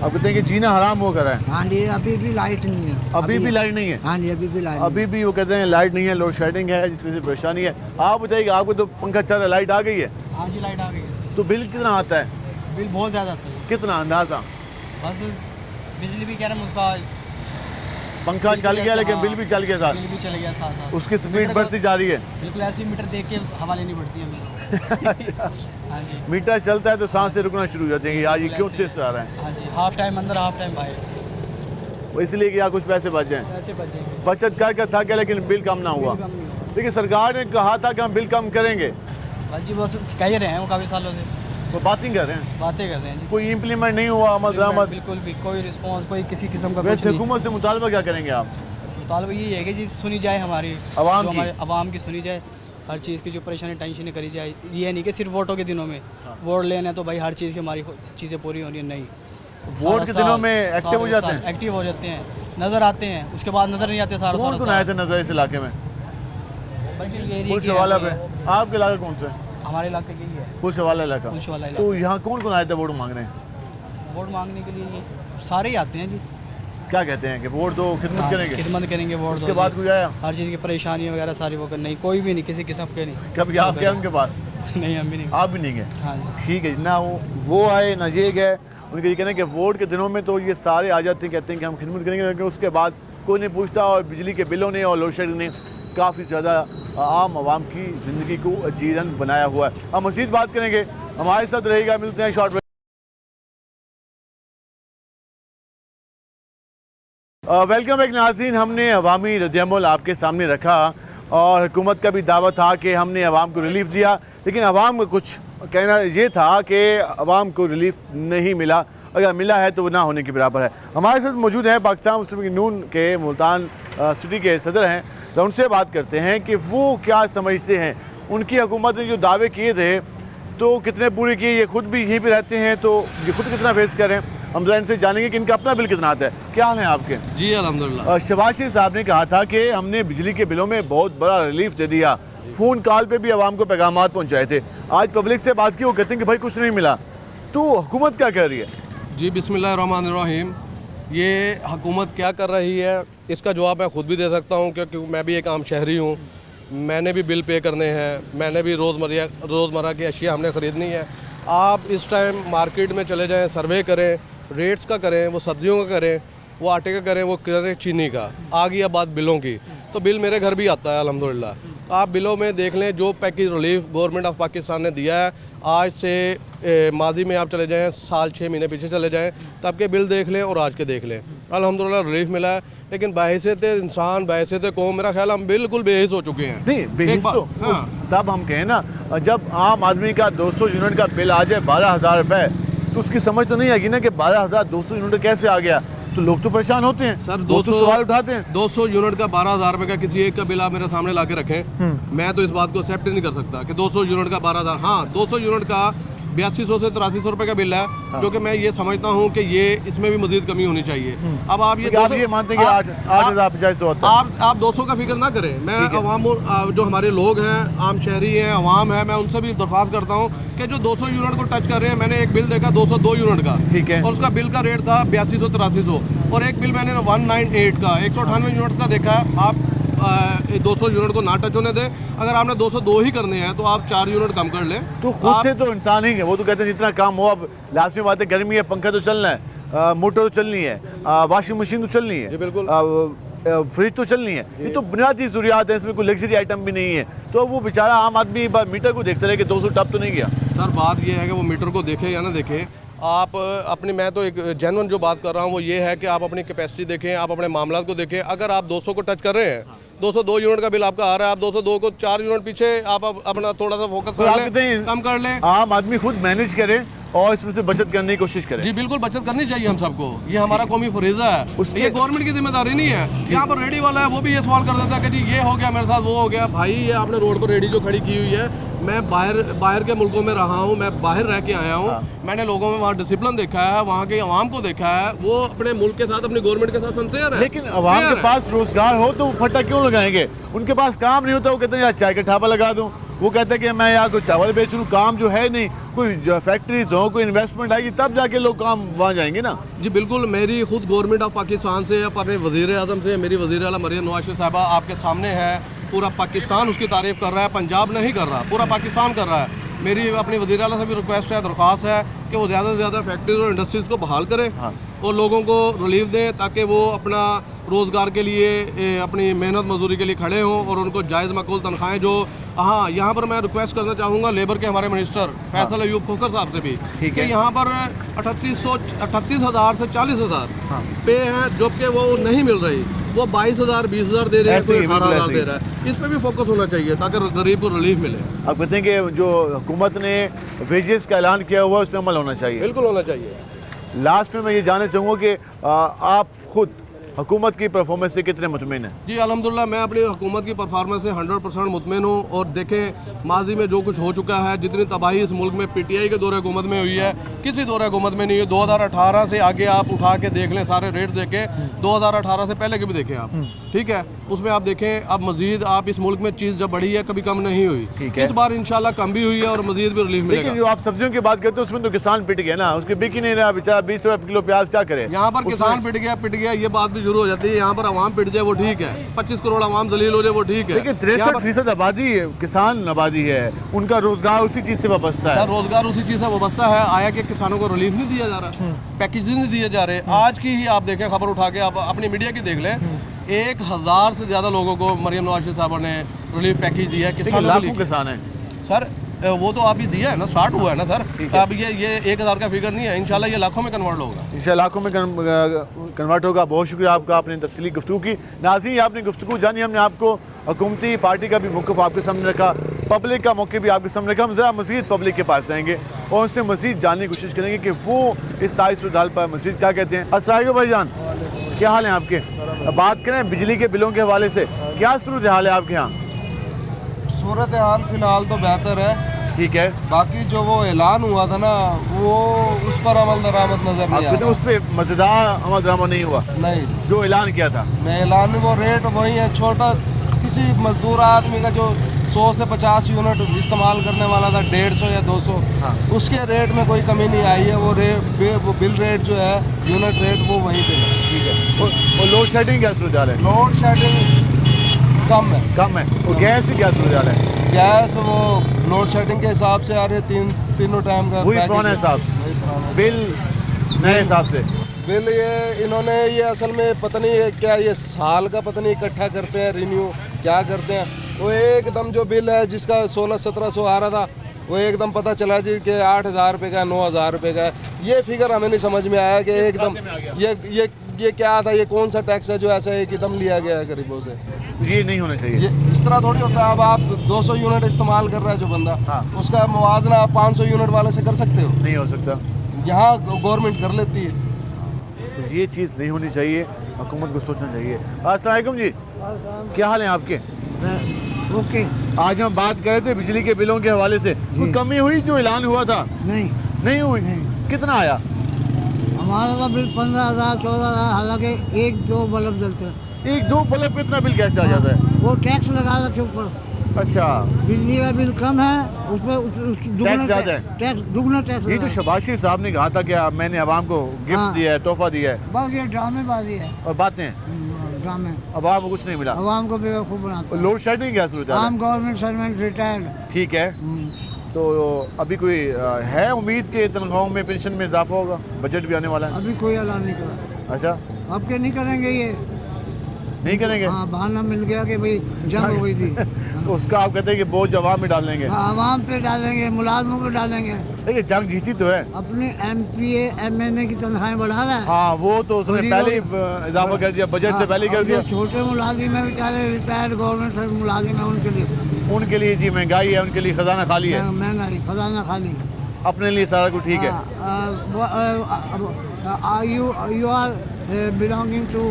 आप कहते हैं कि जीना हराम हो कर रहा है? हाँ जी, अभी भी लाइट नहीं है। अभी भी लाइट नहीं है? हाँ जी, अभी भी लाइट अभी भी वो कहते हैं लाइट नहीं है, लोड शेडिंग है, जिसकी वजह से परेशानी है। आप बताइए कि आपको तो पंखा चल रहा है, लाइट आ गई है? हाँ जी, लाइट आ गई है। तो बिल कितना आता है? बिल बहुत ज़्यादा आता है। कितना अंदाज़ा? बस बिजली भी कह रहे हैं उसका, पंखा चल गया लेकिन बिल भी चल गया साथ, बिल भी चले गया साथ साथ। उसकी स्पीड बढ़ती जा रही है। बिल्कुल ऐसे ही मीटर देख के हवा लेनी पड़ती है हमें। हाँ जी। मीटर चलता है तो सांसें रुकना शुरू हो जाती हैं कि यार ये क्यों तेज आ रहा है। हाँ जी, हाफ टाइम अंदर हाफ टाइम बाहर, वो इसलिए कि यहाँ कुछ पैसे बच जाएं। ऐसे बचेंगे। बचत कर था क्या, लेकिन बिल कम ना हुआ। लेकिन सरकार ने कहा था कि हम बिल कम करेंगे, बस जी बस कह ही रहे हैं वो काफ़ी सालों से, वो बातें कर रहे हैं, बातें कर रहे हैं जी। कोई इम्प्लीमेंट नहीं हुआ अमल दरामद। बिल्कुल भी कोई रिस्पॉन्स, कोई किसी किस्म का कुछ वैसे नहीं। हुकूमत से मुतालबा क्या करेंगे आप? मुतालबा यही है कि जी सुनी जाए हमारी अवाम जो की? हमारे अवाम की सुनी जाए, हर चीज़ की जो परेशानी टेंशन करी जाए। ये नहीं कि सिर्फ वोटों के दिनों में वोट लेना है तो भाई हर चीज़ की हमारी चीज़ें पूरी होनी है, नहीं। वोट के दिनों में एक्टिव हो जाते हैं? एक्टिव हो जाते हैं, नज़र आते हैं, उसके बाद नज़र नहीं आते सारा कौन कौन आए थे नजर इस इलाके में? पुलिस वाला पे? आपके इलाका कौन सा है? हमारे इलाके यही है, पुलिस वाला इलाका। पुलिस वाला तो यहाँ कौन कौन आए थे वोट मांगने? वोट मांगने के लिए ये सारे ही आते हैं जी। क्या कहते हैं कि वोट दो, खिदमत करेंगे? खिदमत करेंगे, वोट उसके दो बाद जी। कोई आया? हर चीज़ की परेशानी वगैरह सारी वो नहीं, कोई भी नहीं, किसी किस्म के नहीं। कभी आप गए उनके पास? नहीं हम भी नहीं आप भी नहीं गए? हाँ जी। ठीक है ना, वो आए ना ये गए। उनके ये कहना है कि वोट के दिनों में तो ये सारे आ जाते हैं, कहते हैं कि हम खिदमत करेंगे, लेकिन उसके बाद कोई नहीं पूछता। और बिजली के बिलों ने और लोड शेडिंग ने काफ़ी ज़्यादा आम आवाम की ज़िंदगी को जीरन बनाया हुआ है। हम मज़ीद बात करेंगे, हमारे साथ रहेगा। मिलते हैं शॉर्ट ब्रेक। वेलकम बैक नाज़रीन। हमने अवामी रद्द-ए-अमल आपके सामने रखा और हुकूमत का भी दावा था कि हमने अवाम को रिलीफ दिया, लेकिन अवाम का कुछ कहना ये था कि अवाम को रिलीफ नहीं मिला, अगर मिला है तो वो ना होने के बराबर है। हमारे साथ मौजूद हैं पाकिस्तान मुस्लिम लीग नून के मुल्तान सिटी के सदर हैं, तो उनसे बात करते हैं कि वो क्या समझते हैं। उनकी हुकूमत ने जो दावे किए थे तो कितने पूरे किए, ये खुद भी यहीं पे रहते हैं तो ये खुद कितना फेस कर रहे हैं। हम जरा इनसे जानेंगे कि इनका अपना बिल कितना आता है। क्या हाल है आपके? जी अल्हम्दुलिल्लाह। शहबाज शरीफ साहब ने कहा था कि हमने बिजली के बिलों में बहुत बड़ा रिलीफ दे दिया, फ़ोन कॉल पे भी आवाम को पैगामात पहुंचाए थे। आज पब्लिक से बात की, वो कहते हैं कि भाई कुछ नहीं मिला। तो हुकूमत क्या कर रही है? जी बिस्मिल्लाहिर्रहमानिर्रहीम। ये हुकूमत क्या कर रही है इसका जवाब मैं ख़ुद भी दे सकता हूँ, क्योंकि मैं भी एक आम शहरी हूँ। मैंने भी बिल पे करने हैं, मैंने भी रोज़मर्रा की अशिया हमने ख़रीदनी है। आप इस टाइम मार्केट में चले जाएँ, सर्वे करें, रेट्स का करें, वो सब्जियों का करें, वो आटे का करें, वो करें चीनी का। आ गई अब बात बिलों की, तो बिल मेरे घर भी आता है अल्हम्दुलिल्लाह। तो आप बिलों में देख लें जो package relief government of Pakistan ने दिया है, आज से माजी में आप चले जाएं, साल 6 महीने पीछे चले जाएं, तब के बिल देख लें और आज के देख लें, अल्हम्दुलिल्लाह रिलीफ मिला है। लेकिन बहैसियत इंसान, बहैसियत कौम, मेरा ख्याल हम बिल्कुल बेहिस हो चुके हैं। नहीं बेहिस तो तब हम कहें ना, जब आम आदमी का 200 यूनिट का बिल आ जाए 12,000 रुपये, तो उसकी समझ तो नहीं आएगी ना कि 12,200 यूनिट कैसे आ गया। तो लोग तो परेशान होते हैं सर, 200 सवाल उठाते हैं। 200 यूनिट का 12,000 रुपये का किसी एक का बिल आप मेरे सामने ला के रखें, मैं तो इस बात को एक्सेप्ट नहीं कर सकता कि 200 यूनिट का 12,000। हाँ, 200 यूनिट का 8200 से 8300 रुपये का बिल है, जो कि मैं ये समझता हूँ कि ये इसमें भी मजीद कमी होनी चाहिए। अब आप ये मानते हैं कि 8,500 होता है, आप 200 का फिक्र ना करें। मैं अवाम, जो हमारे लोग हैं, आम शहरी हैं, अवाम है, मैं उनसे भी दरख्वास्त करता हूँ कि जो 200 यूनिट को टच कर रहे हैं। मैंने एक बिल देखा 202 यूनिट का, ठीक है, और उसका बिल का रेट था 8200 8300, और एक बिल मैंने 198 का 198 यूनिट्स का देखा है। आप 200 यूनिट को ना टच होने दें। अगर आपने 202 ही करने हैं तो आप 4 यूनिट कम कर लें। तो खुद से तो इंसान ही है, वो तो कहते हैं जितना काम हो। अब लाजमी बात है, गर्मी है, पंखा तो चलना है, मोटर तो चलनी है, वॉशिंग मशीन तो चलनी है, बिल्कुल, फ्रिज तो चलनी है। ये तो बुनियादी ज़रूरियात है, इसमें कोई लग्जरी आइटम भी नहीं है। तो वो बेचारा आम आदमी मीटर को देखते रहे कि 200 टप तो नहीं गया। सर बात ये है कि वो मीटर को देखे या ना देखे, आप अपनी, मैं तो एक जेन्युइन जो बात कर रहा हूँ वो ये है कि आप अपनी कैपेसिटी देखें, आप अपने मामला को देखें। अगर आप 200 को टच कर रहे हैं, 202 यूनिट का बिल आपका आ रहा है, आप 202 को 4 यूनिट पीछे आप अपना थोड़ा सा फोकस कर लें, कम कर लें। आम आदमी खुद मैनेज करे और इसमें से बचत करने की कोशिश करें। जी बिल्कुल, बचत करनी चाहिए हम सबको, ये हमारा कौमी फरीज़ा है, ये गवर्नमेंट की जिम्मेदारी नहीं है। यहाँ पर रेडी वाला है, वो भी ये सवाल कर देता है कि जी ये हो गया मेरे साथ, वो हो गया। भाई ये आपने रोड पर रेडी जो खड़ी की हुई है, मैं बाहर के मुल्कों में रहा हूँ, मैं बाहर रह के आया हूँ, मैंने लोगों में वहाँ डिसिप्लिन देखा है, वहाँ के अवाम को देखा है, वो अपने मुल्क के साथ, अपनी गवर्नमेंट के साथ सिंसियर है। लेकिन अवाम के पास रोजगार हो तो वो फट्टा क्यों लगाएंगे? उनके पास काम नहीं होता, वो कहते हैं यार चाय का ठेपा लगा दूँ, वो कहते हैं कि मैं यहाँ कोई चावल बेच लूँ। काम जो है नहीं, कोई फैक्ट्रीज हो, कोई इन्वेस्टमेंट आएगी तब जाके लोग काम वहाँ जाएंगे ना। जी बिल्कुल, मेरी खुद गवर्नमेंट ऑफ पाकिस्तान से, अपने वज़ीर आज़म से, मेरी वज़ीर आला मरियम नवाज शरीफ साहबा आपके सामने है, पूरा पाकिस्तान उसकी तारीफ़ कर रहा है, पंजाब नहीं कर रहा, पूरा पाकिस्तान कर रहा है। मेरी अपनी वज़ीर आला से भी रिक्वेस्ट है, दरख्वास्त है कि वो ज़्यादा से ज़्यादा फैक्ट्रीज और इंडस्ट्रीज़ को बहाल करें और लोगों को रिलीफ दें, ताकि वो अपना रोज़गार के लिए, अपनी मेहनत मजदूरी के लिए खड़े हों और उनको जायज़ मकबूल तनख्वाहें जो। हाँ, यहाँ पर मैं रिक्वेस्ट करना चाहूँगा लेबर के हमारे मिनिस्टर फैसल अयूब खोखर साहब से भी कि यहाँ पर 38,000 से 40,000 पे हैं, जबकि वो नहीं मिल रही, वो 22,000 20,000 दे रहे हैं, कोई 18,000 दे रहा है। इस पर भी फोकस होना चाहिए ताकि गरीब को रिलीफ मिले। आप कहते हैं कि जो हुकूमत ने वेजेस का ऐलान किया हुआ है उस पर अमल होना चाहिए। बिल्कुल होना चाहिए। लास्ट में मैं ये जानना चाहूँगा कि आप खुद हुकूमत की परफॉर्मेंस से कितने मुतमिन हैं? जी अल्हम्दुलिल्लाह, मैं अपनी हुकूमत की परफॉर्मेंस से 100% मुतमिन हूँ। और देखें माजी में जो कुछ हो चुका है, जितनी तबाही इस मुल्क में PTI के दौरे हुकूमत में हुई है, किसी दौरे हुकूमत में नहीं हुई। 2018 से आगे आप उठा के देख लें, सारे रेट देखें, 2018 से पहले के भी देखें आप, ठीक है, उसमें आप देखें। अब मजीद आप इस मुल्क में चीज़ जब बढ़ी है कभी कम नहीं हुई, इस बार इंशाल्लाह कम भी हुई है और मजीद भी रिलीफ मिलेगा। लेकिन जो आप सब्जियों की बात करते हैं उसमें तो किसान पिट गया ना, उसके बिक ही नहीं रहा बेचारा, 20 रुपये किलो प्याज क्या करे। यहाँ पर किसान पिट गया, ये बात भी भी शुरू हो जाती है। यहाँ पर आवाम पिट जाए वो ठीक है, 25 करोड़ आवाम जलील हो जाए वो ठीक है। लेकिन 63% आबादी किसान आबादी है, उनका रोजगार उसी चीज से वाबस्ता है। रोजगार उसी चीज से वाबस्ता है। आया कि किसानों को रिलीफ नहीं दिया जा रहा, पैकेज नहीं दिए जा रहे। आज की ही आप देखें खबर उठा के, आप अपनी मीडिया की देख लें, 1000 से ज्यादा लोगों को मरियम नवाज शरीफ साहब ने रिलीफ पैकेज दिया है। लाखों किसान है सर, वो तो अभी दिया है ना, स्टार्ट हुआ है ना सर। अब ये 1000 का फिगर नहीं है, इंशाल्लाह ये लाखों में कन्वर्ट होगा। इंशाल्लाह लाखों में कन्वर्ट होगा। बहुत शुक्रिया आपका, आपने तफसीली गुफ्तगू की। नाज़रीन, आपने गुफ्तगू जानी, हमने आपको हुकूमती पार्टी का भी मौक़िफ़ आपके सामने रखा, पब्लिक का मौक़िफ़ भी आपके सामने रखा। हम ज़रा मज़ीद पब्लिक के पास जाएंगे और उनसे मज़ीद जानने की कोशिश करेंगे कि वो इस सारी सूरत हाल पर मज़ीद क्या कहते हैं। अस्सलाम वालेकुम भाईजान, क्या हाल है आपके? बात करें बिजली के बिलों के हवाले से, क्या सूरत हाल है आपके यहाँ? सूरत हाल फ़िलहाल तो बेहतर है, ठीक है। बाकी जो वो ऐलान हुआ था ना, वो उस पर अमल दरामद नजर नहीं आ रहा। उस पर मज़ेदार अमल दरामद नहीं हुआ? नहीं, जो ऐलान किया था ऐलान में वो रेट वही है। छोटा किसी मजदूर आदमी का जो 100 से 50 यूनिट इस्तेमाल करने वाला था, 150 या 200, उसके रेट में कोई कमी नहीं आई है। वो बिल रेट जो है, यूनिट रेट, वो वही पे है। ठीक है। और लोड शेडिंग क्या सूरत हाल है? लोड शेडिंग कम है। और गैस की क्या सूरत हाल है? गैस वो लोड शेडिंग के हिसाब से आ रहे, तीनों टाइम का वही पुराने हिसाब, बिल नए हिसाब से। बिल ये इन्होंने ये असल में पता नहीं है क्या, ये साल का पता नहीं इकट्ठा करते हैं, रिन्यू क्या करते हैं। वो एकदम जो बिल है जिसका 1600-1700 आ रहा था, वो एकदम पता चला जी कि 8000 रुपये का, 9000 रुपये का। ये फिगर हमें नहीं समझ में आया कि एकदम ये क्या था, ये कौन सा टैक्स है जो ऐसा एकदम लिया गया है गरीबों से। ये नहीं होना चाहिए, ये इस तरह थोड़ी होता है। अब आप 200 यूनिट इस्तेमाल कर रहा है जो बंदा, उसका मुआवजा आप 500 यूनिट वाले से कर सकते हो? नहीं हो सकता। यहाँ गवर्नमेंट कर लेती है। तो ये चीज़ नहीं होनी चाहिए, हुकूमत को सोचना चाहिए। अस्सलाम वालेकुम जी, क्या हाल है आपके? ओके। आज हम बात कर रहे थे बिजली के बिलों के हवाले से, कोई कमी हुई जो ऐलान हुआ था? नहीं हुई। कितना आया? हमारा तो बिल 15,000 14,000, हालांकि 1-2 बल्ब जलते हैं। 1-2 बल्ब पे इतना बिल कैसे आ जाता है? वो टैक्स लगा रखे ऊपर। अच्छा, बिजली का बिल कम है, उसमें टैक्स ज़्यादा है। टैक्स दुगना टैक्स। ये जो शहबाज शरीफ साहब ने कहा था कि मैंने आवाम को गिफ्ट दिया है, तोहफा दिया है, बस ये ड्रामेबाजी है और बातें ड्रामे। आवाम को कुछ नहीं मिला, आवाम को बेवकूफ़ बनाते हैं। लोड शेडिंग क्या सूरत है? आम गवर्नमेंट सर्वेंट रिटायर्ड। ठीक है, तो अभी कोई है उम्मीद के तनख्वाहों में, पेंशन में इजाफा होगा? बजट भी आने वाला है। अभी कोई ऐलान नहीं करा। अच्छा, अब के नहीं करेंगे, ये नहीं करेंगे? हाँ, बहाना मिल गया कि भाई जंग हो गई थी। उसका आप कहते हैं कि बोझ आवाम में डालेंगे? आवाम पे डालेंगे, मुलाजमों पे डालेंगे। देखिए जंग जीती तो है, अपने MPA MNA की तनख्वाहें बढ़ा रहा है। हाँ, वो तो उसने पहले ही इजाफा कर दिया, बजट से पहले कर दिया। छोटे मुलाजिम है बेचारे, रिटायर्ड गवर्नमेंट मुलाजिम है, उनके लिए जी महंगाई है, उनके लिए खजाना खाली है। महंगाई, खजाना खाली, अपने लिए सारा कुछ ठीक है। You are belonging to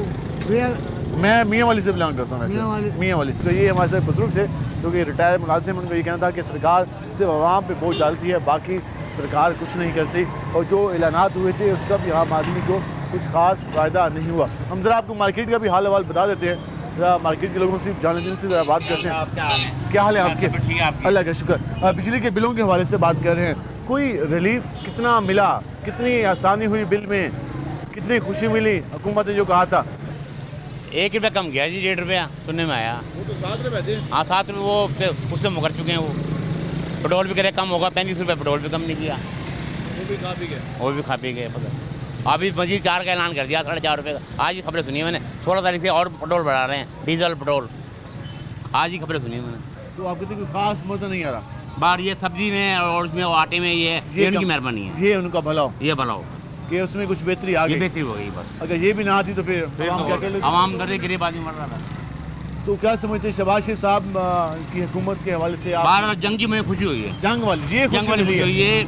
where? मैं मियाँ वाली से बिलोंग करता हूँ, मियाँ वाली से। तो ये हमारे साथ बुजुर्ग थे जो कि रिटायर्ड मुलाजिम, उनको ये कहना था कि सरकार सिर्फ आवाम पे बोझ डालती है, बाकी सरकार कुछ नहीं करती। और जो ऐलानात हुए थे उसका भी आम आदमी को कुछ ख़ास फ़ायदा नहीं हुआ। हम ज़रा आपको मार्केट का भी हाल हवाल बता देते हैं, ज़रा मार्केट के लोगों से जान लेने से ज़रा बात करते हैं। क्या हाल है आपके? अल्लाह का शुक्र। बिजली के बिलों के हवाले से बात कर रहे हैं, कोई रिलीफ कितना मिला, कितनी आसानी हुई बिल में, कितनी खुशी मिली? हुकूमत ने जो कहा था 1 रुपया कम गया जी, 1.5 रुपया सुनने में आया। वो तो 7 रुपये थे। हाँ, 7 रुपये वो उससे मुकर चुके हैं। वो पेट्रोल भी करे कम होगा, 35 रुपये पेट्रोल भी कम नहीं किया, वो भी खा पी गए। पता अभी मजीद 4 का ऐलान कर दिया, 4.5 रुपये का। आज ही खबरें सुनी मैंने, 16 तारीख से और पेट्रोल बढ़ा रहे हैं, डीजल पेट्रोल। आज ही खबरें सुनी मैंने। तो आपको कोई खास मज़ा नहीं आ रहा? बाहर ये सब्जी में और उसमें आटे में ये उनकी मेहरबानी है, ये उनका भला, ये भला हो कि उसमें कुछ बेहतरी आ गई। बेहतरी हो गई बस। अगर ये भी ना आती तो फिर आवाम क्या कर लेते? आवाम करते गरीब आदमी मर रहा था। तो क्या समझते शहबाज शरीफ साहब की हुकूमत के हवाले से? बाहर जंग की मुझे खुशी हुई है, जंग वाली, ये जंग वाली खुशी हुई। ये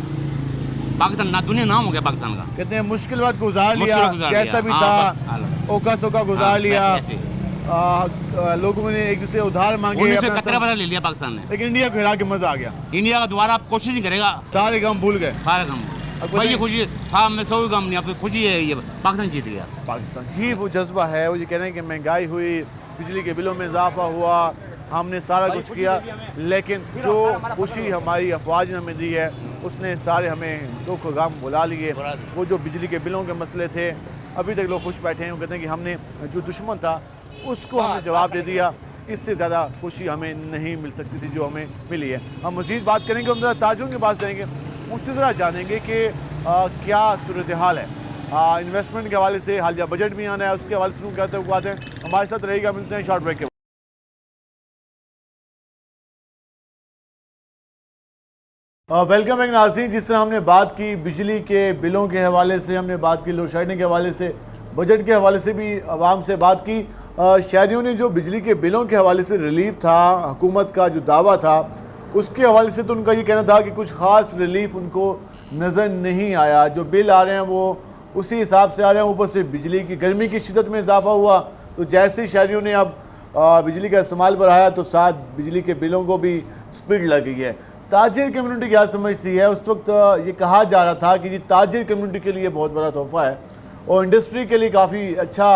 पाकिस्तान ना दुनिया नाम हो गया पाकिस्तान का। कहते हैं मुश्किल वक्त गुजार लिया, जैसा भी था ओका सोका गुजार लिया। लोगों ने एक दूसरे उधार मांगे, ले लिया पाकिस्तान ने, लेकिन इंडिया को हिरा के मजा आ गया। इंडिया का दोबारा आप कोशिश नहीं करेगा, सारे गम भूल गए, सारे गम। भाई ये खुशी था, मैं सौ गम नहीं, आपकी खुशी है ये पाकिस्तान जीत गया। पाकिस्तान जी वो जज्बा है, वो ये कह रहे हैं कि महंगाई हुई, बिजली के बिलों में इजाफा हुआ, हमने सारा कुछ किया, लेकिन जो खुशी हमारी अफवाज ने हमें दी है उसने सारे हमें दुख गम बुला लिए। वो जो बिजली के बिलों के मसले थे अभी तक लोग खुश बैठे हैं। वो कहते हैं कि हमने जो दुश्मन था उसको हमने जवाब दे दिया, इससे ज़्यादा खुशी हमें नहीं मिल सकती थी जो हमें मिली है। हम मज़ीद बात करेंगे, हम ताजरों के पास जाएंगे, उससे ज़रा जानेंगे कि क्या सूरत हाल है इन्वेस्टमेंट के हवाले से। हालिया बजट भी आना है, उसके हवाले से कहते हुए आते हैं। हमारे साथ रहेगा, मिलते हैं शॉर्ट ब्रेक के बाद। वेलकम एक नाज़रीन, जिस तरह हमने बात की बिजली के बिलों के हवाले से, हमने बात की लोड शेडिंग के हवाले से, बजट के हवाले से भी आवाम से बात की। शहरियों ने जो बिजली के बिलों के हवाले से रिलीफ था, हुकूमत का जो दावा था उसके हवाले से, तो उनका ये कहना था कि कुछ ख़ास रिलीफ उनको नज़र नहीं आया। जो बिल आ रहे हैं वो उसी हिसाब से आ रहे हैं। ऊपर से बिजली की गर्मी की शिद्दत में इजाफा हुआ, तो जैसे शहरियों ने अब बिजली का इस्तेमाल बढ़ाया तो साथ बिजली के बिलों को भी स्पीड लग गई है। ताजिर कम्युनिटी क्या समझती है? उस वक्त ये कहा जा रहा था कि जी ताजिर कम्युनिटी के लिए बहुत बड़ा तोहफ़ा है और इंडस्ट्री के लिए काफ़ी अच्छा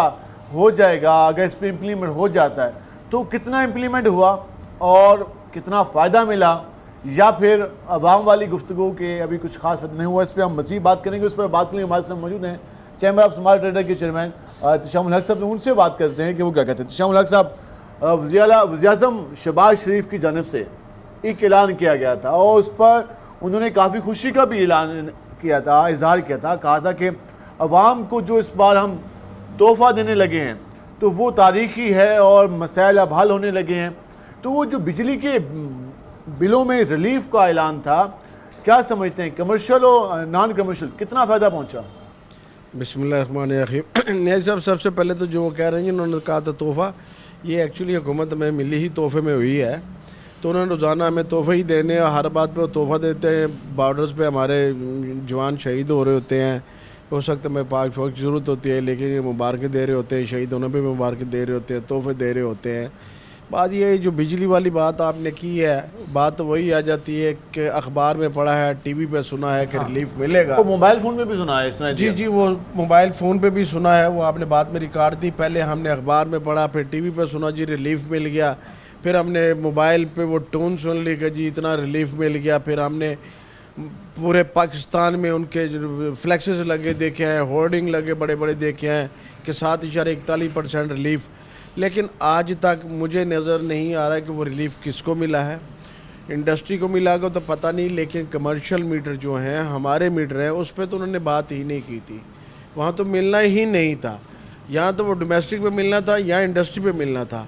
हो जाएगा अगर इस पर इम्प्लीमेंट हो जाता है। तो कितना इम्प्लीमेंट हुआ और कितना फ़ायदा मिला, या फिर अवाम वाली गुफ्तगू के अभी कुछ खास नहीं हुआ? इस पर हम मज़ीद बात करेंगे। उस पर बात के लिए हमारे साथ मौजूद हैं चैम्बर ऑफ स्मार्ट ट्रेडर के चेयरमैन तशामुल हक साहब। उनसे बात करते हैं कि वो क्या कहते हैं। तशामुल हक साहब, वज़ीर-ए-आज़म शहबाज शरीफ की जानिब से एक ऐलान किया गया था और उस पर उन्होंने काफ़ी खुशी का भी ऐलान किया था, इजहार किया था। कहा था कि अवाम को जो इस बार हम तोहफ़ा देने लगे हैं तो वो तारीख़ी है और मसाइल अब हल होने लगे हैं। तो वो जो बिजली के बिलों में रिलीफ का ऐलान था, क्या समझते हैं कमर्शियल और नॉन कमर्शियल कितना फ़ायदा पहुँचा? बिस्मिल्लाहिर्रहमानिर्रहीम। नहीं साहब, सबसे पहले तो जो वो कह रहे हैं, उन्होंने कहा था तोहफ़ा, ये एक्चुअली हुकूमत में मिली ही तोहफ़े में हुई है। तो उन्होंने रोज़ाना हमें तोहफ़े ही देने और हर बात पे तोहफ़ा देते हैं। बॉर्डर्स पे हमारे जवान शहीद हो रहे होते हैं, उस वक्त हमें पाक फ़ौज की ज़रूरत होती है, लेकिन ये मुबारकें दे रहे होते हैं, शहीद होने पे मुबारकें दे रहे होते हैं, तोहफ़े दे रहे होते हैं। बात ये जो बिजली वाली बात आपने की है, बात तो वही आ जाती है कि अखबार में पढ़ा है, टीवी पे सुना है कि रिलीफ मिलेगा। वो मोबाइल फ़ोन में भी सुना है? जी जी, वो मोबाइल फ़ोन पे भी सुना है। वो आपने बात में रिकॉर्ड दी, पहले हमने अखबार में पढ़ा, फिर टीवी पे सुना जी रिलीफ मिल गया, फिर हमने मोबाइल पे वो टोन सुन ली कि जी इतना रिलीफ मिल गया। फिर हमने पूरे पाकिस्तान में उनके फ्लैक्सेस लगे देखे हैं, होर्डिंग लगे बड़े बड़े देखे हैं कि 7.41% रिलीफ। लेकिन आज तक मुझे नज़र नहीं आ रहा है कि वो रिलीफ किसको मिला है। इंडस्ट्री को मिला हो तो पता नहीं, लेकिन कमर्शियल मीटर जो हैं, हमारे मीटर हैं, उस पर तो उन्होंने बात ही नहीं की थी। वहाँ तो मिलना ही नहीं था। यहाँ तो वो डोमेस्टिक पे मिलना था, यहाँ इंडस्ट्री पे मिलना था।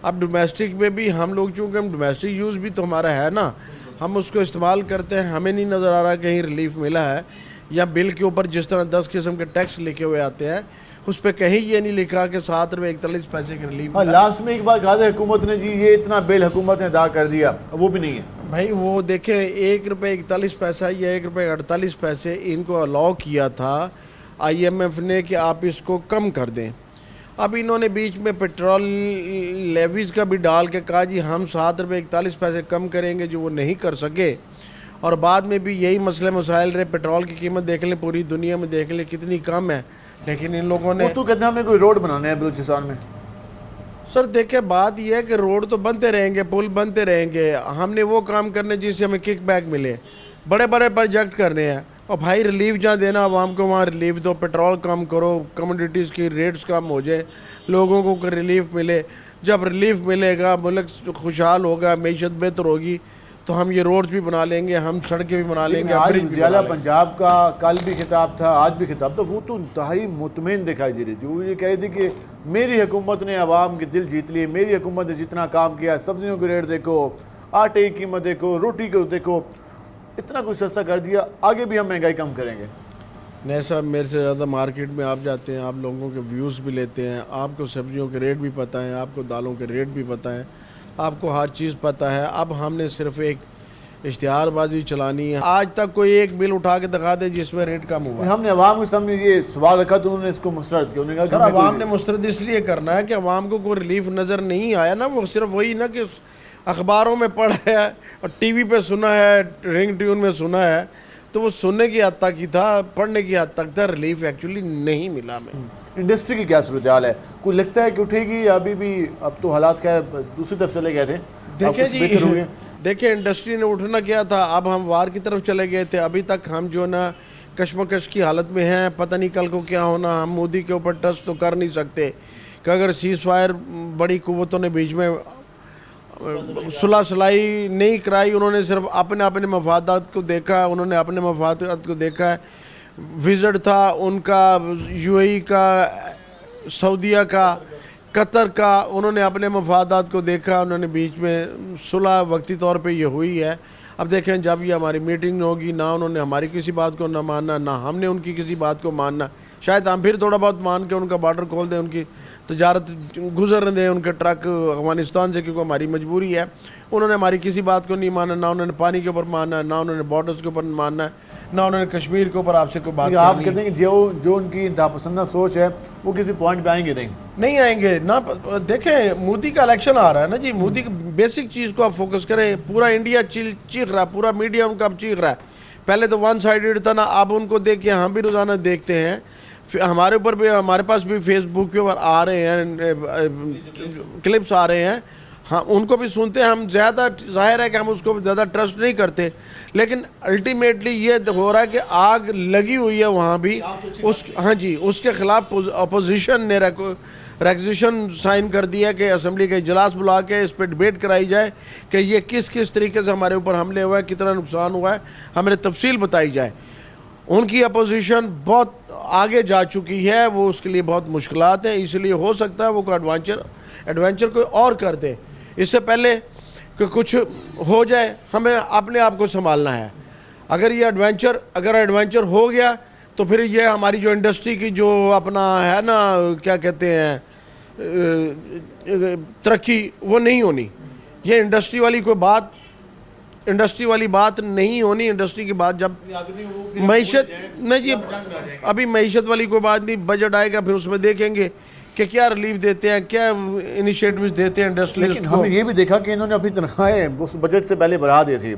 अब डोमेस्टिक में भी हम लोग, चूँकि हम डोमेस्टिक यूज़ भी तो हमारा है ना, हम उसको इस्तेमाल करते हैं, हमें नहीं नज़र आ रहा कहीं रिलीफ मिला है। या बिल के ऊपर जिस तरह 10 किस्म के टैक्स लिखे हुए आते हैं, उस पर कहीं ये नहीं लिखा कि 7.41 की रिलीफ। लास्ट में एक बार कहा था हुकूमत ने जी ये इतना बिल हुकूमत ने अदा कर दिया, वो भी नहीं है भाई। वो देखें, ₹1.41 या ₹1.48 इनको अलाउ किया था IMF ने कि आप इसको कम कर दें। अब इन्होंने बीच में पेट्रोल लेवीज़ का भी डाल के कहा जी हम ₹7.41 कम करेंगे, जो वो नहीं कर सके। और बाद में भी यही मसले मसाइल रहे। पेट्रोल की कीमत देख लें, पूरी दुनिया में देख लें कितनी कम है, लेकिन इन लोगों ने तो कहते हैं हमने कोई रोड बनाने हैं बलूचिस्तान में। सर देखे, बात यह है कि रोड तो बनते रहेंगे, पुल बनते रहेंगे। हमने वो काम करने जिससे हमें किक बैक मिले, बड़े बड़े प्रोजेक्ट करने हैं। और भाई रिलीफ जहाँ देना आवाम को वहाँ रिलीफ दो, पेट्रोल कम करो, कमोडिटीज़ की रेट्स कम हो जाए, लोगों को रिलीफ मिले। जब रिलीफ मिलेगा, मुल्क खुशहाल होगा, मीशत बेहतर होगी, तो हम ये रोड्स भी बना लेंगे, हम सड़कें भी बना लेंगे। आज ज़ियाला पंजाब का कल भी खिताब था, आज भी खिताब था, वो तो इंतहाई मुतमईन दिखाई दे रही थी। वो ये कह रही थी कि मेरी हुकूमत ने आवाम के दिल जीत लिए, मेरी हुकूमत ने जितना काम किया, सब्जियों के रेट देखो, आटे की कीमत देखो, रोटी को देखो, इतना कुछ सस्ता कर दिया, आगे भी हम महंगाई कम करेंगे। नहीं साहब, मेरे से ज़्यादा मार्केट में आप जाते हैं, आप लोगों के व्यूज़ भी लेते हैं, आपको सब्जियों के रेट भी पता है, आपको दालों के रेट भी पता है, आपको हर चीज़ पता है। अब हमने सिर्फ एक इश्तिहारबाजी चलानी है। आज तक कोई एक बिल उठा के दिखा दे जिसमें रेट कम हुआ। हमने अवाम के सामने ये सवाल रखा तो उन्होंने इसको मुस्तरद किया। उन्होंने कहा अवाम ने मुस्तरद इसलिए करना है कि अवाम को कोई रिलीफ नज़र नहीं आया ना। वो सिर्फ वही ना कि अखबारों में पढ़ा है और टीवी पे सुना है, रिंग ट्यून में सुना है, तो वो सुनने की हद तक ही था, पढ़ने की हद तक था, रिलीफ एक्चुअली नहीं मिला। हमें इंडस्ट्री की क्या सूरत हाल है? कोई लगता है कि उठेगी या अभी भी? अब तो हालात खैर दूसरी तरफ चले गए थे। देखिए जी, देखिए इंडस्ट्री ने उठना क्या था, अब हम वार की तरफ चले गए थे। अभी तक हम जो ना कशमकश की हालत में हैं, पता नहीं कल को क्या होना। हम मोदी के ऊपर ट्रस्ट तो कर नहीं सकते कि अगर सीज़ फायर बड़ी कुव्वतों ने बीच में सुलह सलाई नहीं कराई, उन्होंने सिर्फ अपने अपने मफादात को देखा, उन्होंने अपने मफादात को देखा है। विज़िट था उनका यूएई का, सऊदीया का, कतर का, उन्होंने अपने मफादात को देखा, उन्होंने बीच में सुलह वक्ती तौर पे ये हुई है। अब देखें जब ये हमारी मीटिंग होगी, ना उन्होंने हमारी किसी बात को ना मानना, ना हमने उनकी किसी बात को मानना। शायद हम फिर थोड़ा बहुत मान के उनका बॉर्डर खोल दें, उनकी तजारत गुजर दें, उनके ट्रक अफगानिस्तान से, क्योंकि हमारी मजबूरी है। उन्होंने हमारी किसी बात को नहीं माना, ना उन्होंने पानी के ऊपर मानना है, ना उन्होंने बॉर्डर्स के ऊपर मानना है, ना उन्होंने कश्मीर के ऊपर आपसे कोई बात। आप कहते हैं कि जो उनकी इंतहापसंदा सोच है वो किसी पॉइंट पे आएंगे नहीं आएंगे ना। देखें मोदी का इलेक्शन आ रहा है ना जी, मोदी की बेसिक चीज़ को आप फोकस करें। पूरा इंडिया चीख रहा है, पूरा मीडिया उनका अब चीख रहा है। पहले तो वन साइडेड था ना, अब उनको देख के हम भी रोज़ाना देखते हैं, हमारे ऊपर भी, हमारे पास भी फेसबुक के ऊपर आ रहे हैं क्लिप्स आ रहे हैं, हाँ उनको भी सुनते हैं हम। ज़्यादा जाहिर है कि हम उसको ज़्यादा ट्रस्ट नहीं करते, लेकिन अल्टीमेटली ये हो रहा है कि आग लगी हुई है वहाँ भी। उस हाँ जी, उसके ख़िलाफ़ अपोजिशन ने रेक्विजिशन साइन कर दिया कि असम्बली का इजलास बुला के इस पर डिबेट कराई जाए कि ये किस किस तरीके से हमारे ऊपर हमले हुआ है, कितना नुकसान हुआ है, हमें तफसील बताई जाए। उनकी अपोजिशन बहुत आगे जा चुकी है, वो उसके लिए बहुत मुश्किलात हैं, इसलिए हो सकता है वो कोई एडवेंचर कोई और कर दे। इससे पहले कि कुछ हो जाए, हमें अपने आप को संभालना है। अगर एडवेंचर हो गया तो फिर ये हमारी जो इंडस्ट्री की जो अपना है ना, क्या कहते हैं, तरक्की, वो नहीं होनी। ये इंडस्ट्री वाली बात नहीं होनी। इंडस्ट्री की बात जब मईशत नहीं जी, अभी मईशत वाली कोई बात नहीं, बजट आएगा फिर उसमें देखेंगे कि क्या रिलीफ देते हैं, क्या इनिशिएटिव्स देते हैं इंडस्ट्री। लेकिन हमने ये भी देखा कि इन्होंने अपनी तनख्वाहें उस बजट से पहले बढ़ा दी थी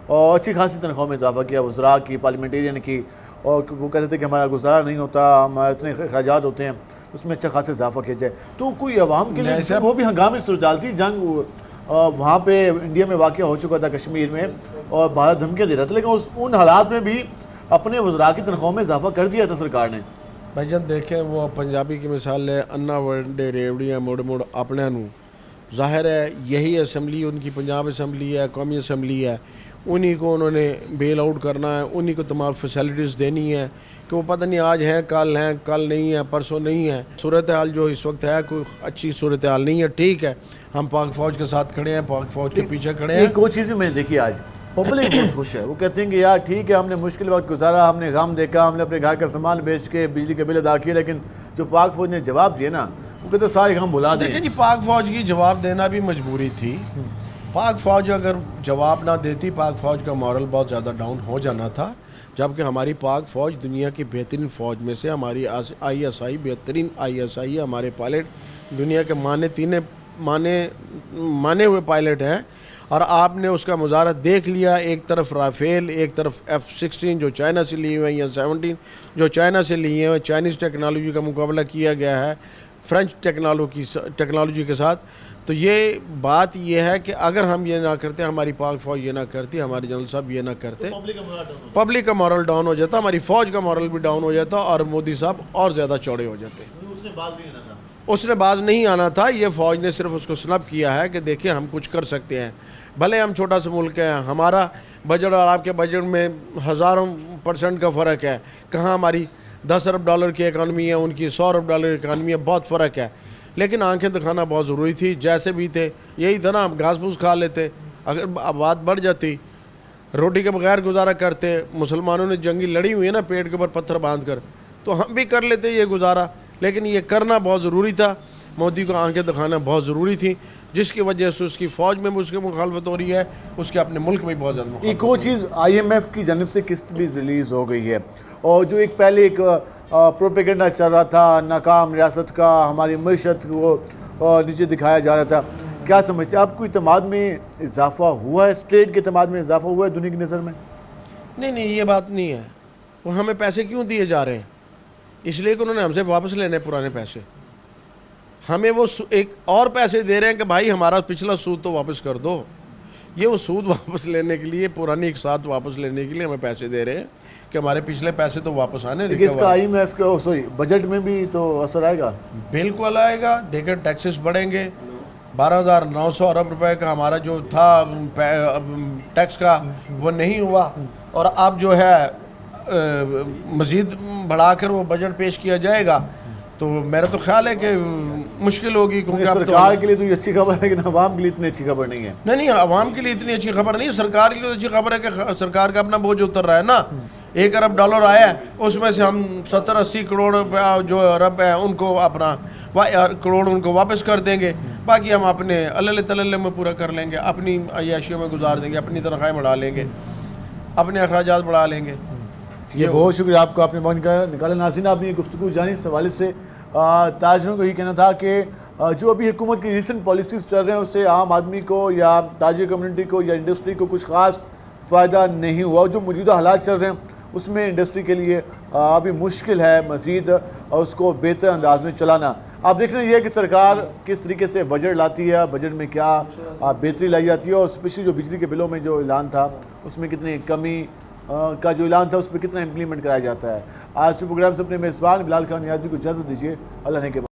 और अच्छी खासी तनख्वाह में इजाफा किया, वज़रा की, पार्लियामेंटेरियन की, और वो कहते थे कि हमारा गुजारा नहीं होता, हमारे इतने अखराजात होते हैं, उसमें अच्छा खासा इजाफा किया जाए। तो कोई अवाम के लिए वो भी हंगामी सूरत थी, जंग वहाँ पे इंडिया में वाक़या हो चुका था कश्मीर में, और भारत धमकियाँ दे रहा था, लेकिन उन हालात में भी अपने वज़रा की तनख्वाह में इजाफा कर दिया था सरकार ने। भाईजान देखें, वो पंजाबी की मिसाल है, अन्ना वंडे रेवड़ियाँ मुड़ मुड़ अपने नू। ज़ाहिर है यही असम्बली उनकी पंजाब असम्बली है, कौमी असम्बली है, उन्हीं को उन्होंने बेल आउट करना है, उन्हीं को तमाम फैसिलिटीज़ देनी है कि वो पता नहीं आज हैं, कल नहीं है, परसों नहीं है। सूरत हाल जो इस वक्त है कोई अच्छी सूरत हाल नहीं है। ठीक है, हम पाक फ़ौज के साथ खड़े हैं, पाक फ़ौज के पीछे खड़े हैं। एक वो चीज़ भी मैंने देखी, आज पब्लिक बहुत खुश है। वो कहते हैं कि यार ठीक है, हमने मुश्किल वक्त गुजारा, हमने गम देखा, हमने अपने घर का सामान बेच के बिजली के बिल अदा किए, लेकिन जो पाक फ़ौज ने जवाब दिया ना, वो कहते सारे गम भुला दें। देखिए जी, पाक फ़ौज की जवाब देना भी मजबूरी थी। पाक फ़ौज अगर जवाब ना देती, पाक फ़ौज का मॉरल बहुत ज़्यादा डाउन हो जाना था। जबकि हमारी पाक फ़ौज दुनिया की बेहतरीन फ़ौज में से, हमारी ISI बेहतरीन ISI है, हमारे पायलट दुनिया के माने हुए पायलट हैं। और आपने उसका मुजाहरा देख लिया, एक तरफ राफेल, एक तरफ F-16 जो चाइना से लिए हुए हैं, या 17 जो चाइना से लिए हुए, चाइनीज़ टेक्नोलॉजी का मुकाबला किया गया है फ्रेंच टेक्नोलॉजी के साथ। तो ये बात ये है कि अगर हम ये ना करते, हमारी पाक फ़ौज ये ना करती, हमारे जनरल साहब ये ना करते, पब्लिक का मॉरल डाउन हो जाता, हमारी फ़ौज का मॉरल भी डाउन हो जाता, और मोदी साहब और ज़्यादा चौड़े हो जाते। उसने बाज नहीं आना था। ये फ़ौज ने सिर्फ उसको स्नब किया है कि देखिए हम कुछ कर सकते हैं, भले हम छोटा सा मुल्क है, हमारा बजट और आपके बजट में हज़ारों % का फ़र्क है। कहाँ हमारी $10 अरब की इकानमी है, उनकी $100 अरब की इकानमी है, बहुत फ़र्क है। लेकिन आंखें दिखाना बहुत ज़रूरी थी। जैसे भी थे यही था ना, हम घास फूस खा लेते, अगर आबाद बढ़ जाती, रोटी के बगैर गुजारा करते। मुसलमानों ने जंगी लड़ी हुई है ना, पेट के ऊपर पत्थर बांध कर, तो हम भी कर लेते ये गुजारा, लेकिन ये करना बहुत ज़रूरी था। मोदी को आंखें दिखाना बहुत ज़रूरी थी, जिसकी वजह से उसकी फ़ौज में भी उसकी मुखालफत हो रही है, उसके अपने मुल्क में बहुत ज़्यादा। एक वो चीज़ IMF की जानिब से किस्त भी रिलीज़ हो गई है, और जो एक पहले एक प्रोपेगेंडा चल रहा था नाकाम रियासत का, हमारी मईशत को नीचे दिखाया जा रहा था, क्या समझते हैं आपको इत्मीनान में इजाफा हुआ है, स्टेट के इत्मीनान में इजाफा हुआ है दुनिया की नज़र में? नहीं, ये बात नहीं है। वो हमें पैसे क्यों दिए जा रहे हैं? इसलिए कि उन्होंने हमसे वापस लेने पुराने पैसे। हमें वो एक और पैसे दे रहे हैं कि भाई हमारा पिछला सूद तो वापस कर दो, ये वो सूद वापस लेने के लिए, पुरानी एक साथ वापस लेने के लिए हमें पैसे दे रहे हैं कि हमारे पिछले पैसे तो वापस आने। लेकिन इसका IMF का सॉरी बजट में भी तो असर आएगा। बिल्कुल आएगा। देखिए टैक्सेस बढ़ेंगे, 12,900 अरब रुपए का हमारा जो था टैक्स का वो नहीं हुआ, और अब जो है मज़ीद बढ़ाकर वो बजट पेश किया जाएगा। तो मेरा तो ख्याल है कि मुश्किल होगी, क्योंकि सरकार के लिए तो ये अच्छी खबर है, लेकिन आवाम के लिए इतनी अच्छी खबर नहीं है। नहीं, आवाम के लिए इतनी अच्छी खबर नहीं है, सरकार के लिए तो अच्छी खबर है कि सरकार का अपना बोझ उतर रहा है ना। $1 अरब आया है, उसमें से हम 70-80 करोड़ जो अरब है उनको अपना करोड़ उनको वापस कर देंगे, बाकी हम अपने अल्ल तल्ल में पूरा कर लेंगे, अपनी अय्याशियों में गुजार देंगे, अपनी तनख्वाहें बढ़ा लेंगे, अपने अखराजात बढ़ा लेंगे। ये बहुत शुक्रिया आपको, आपने वक्त निकाला। नाज़रीन, आपने ये गुफ्तगू जानी इस हवाले से ताजरों को यही कहना था कि जो अभी हुकूमत की रिसेंट पॉलिसीज़ चल रहे हैं उससे आम आदमी को या ताजिर कम्युनिटी को या इंडस्ट्री को कुछ ख़ास फ़ायदा नहीं हुआ। जो मौजूदा हालात चल रहे हैं उसमें इंडस्ट्री के लिए अभी मुश्किल है मज़ीद उसको बेहतर अंदाज में चलाना। आप देख रहे हैं ये कि सरकार किस तरीके से बजट लाती है, बजट में क्या बेहतरी लाई जाती है, और स्पेशली जो बिजली के बिलों में जो ऐलान था उसमें कितनी कमी का जो ऐलान था उस पर कितना इम्प्लीमेंट कराया जाता है। आज के प्रोग्राम से अपने मेज़बान बिलाल खान नियाज़ी को इजाज़त दीजिए। अल्लाह ने के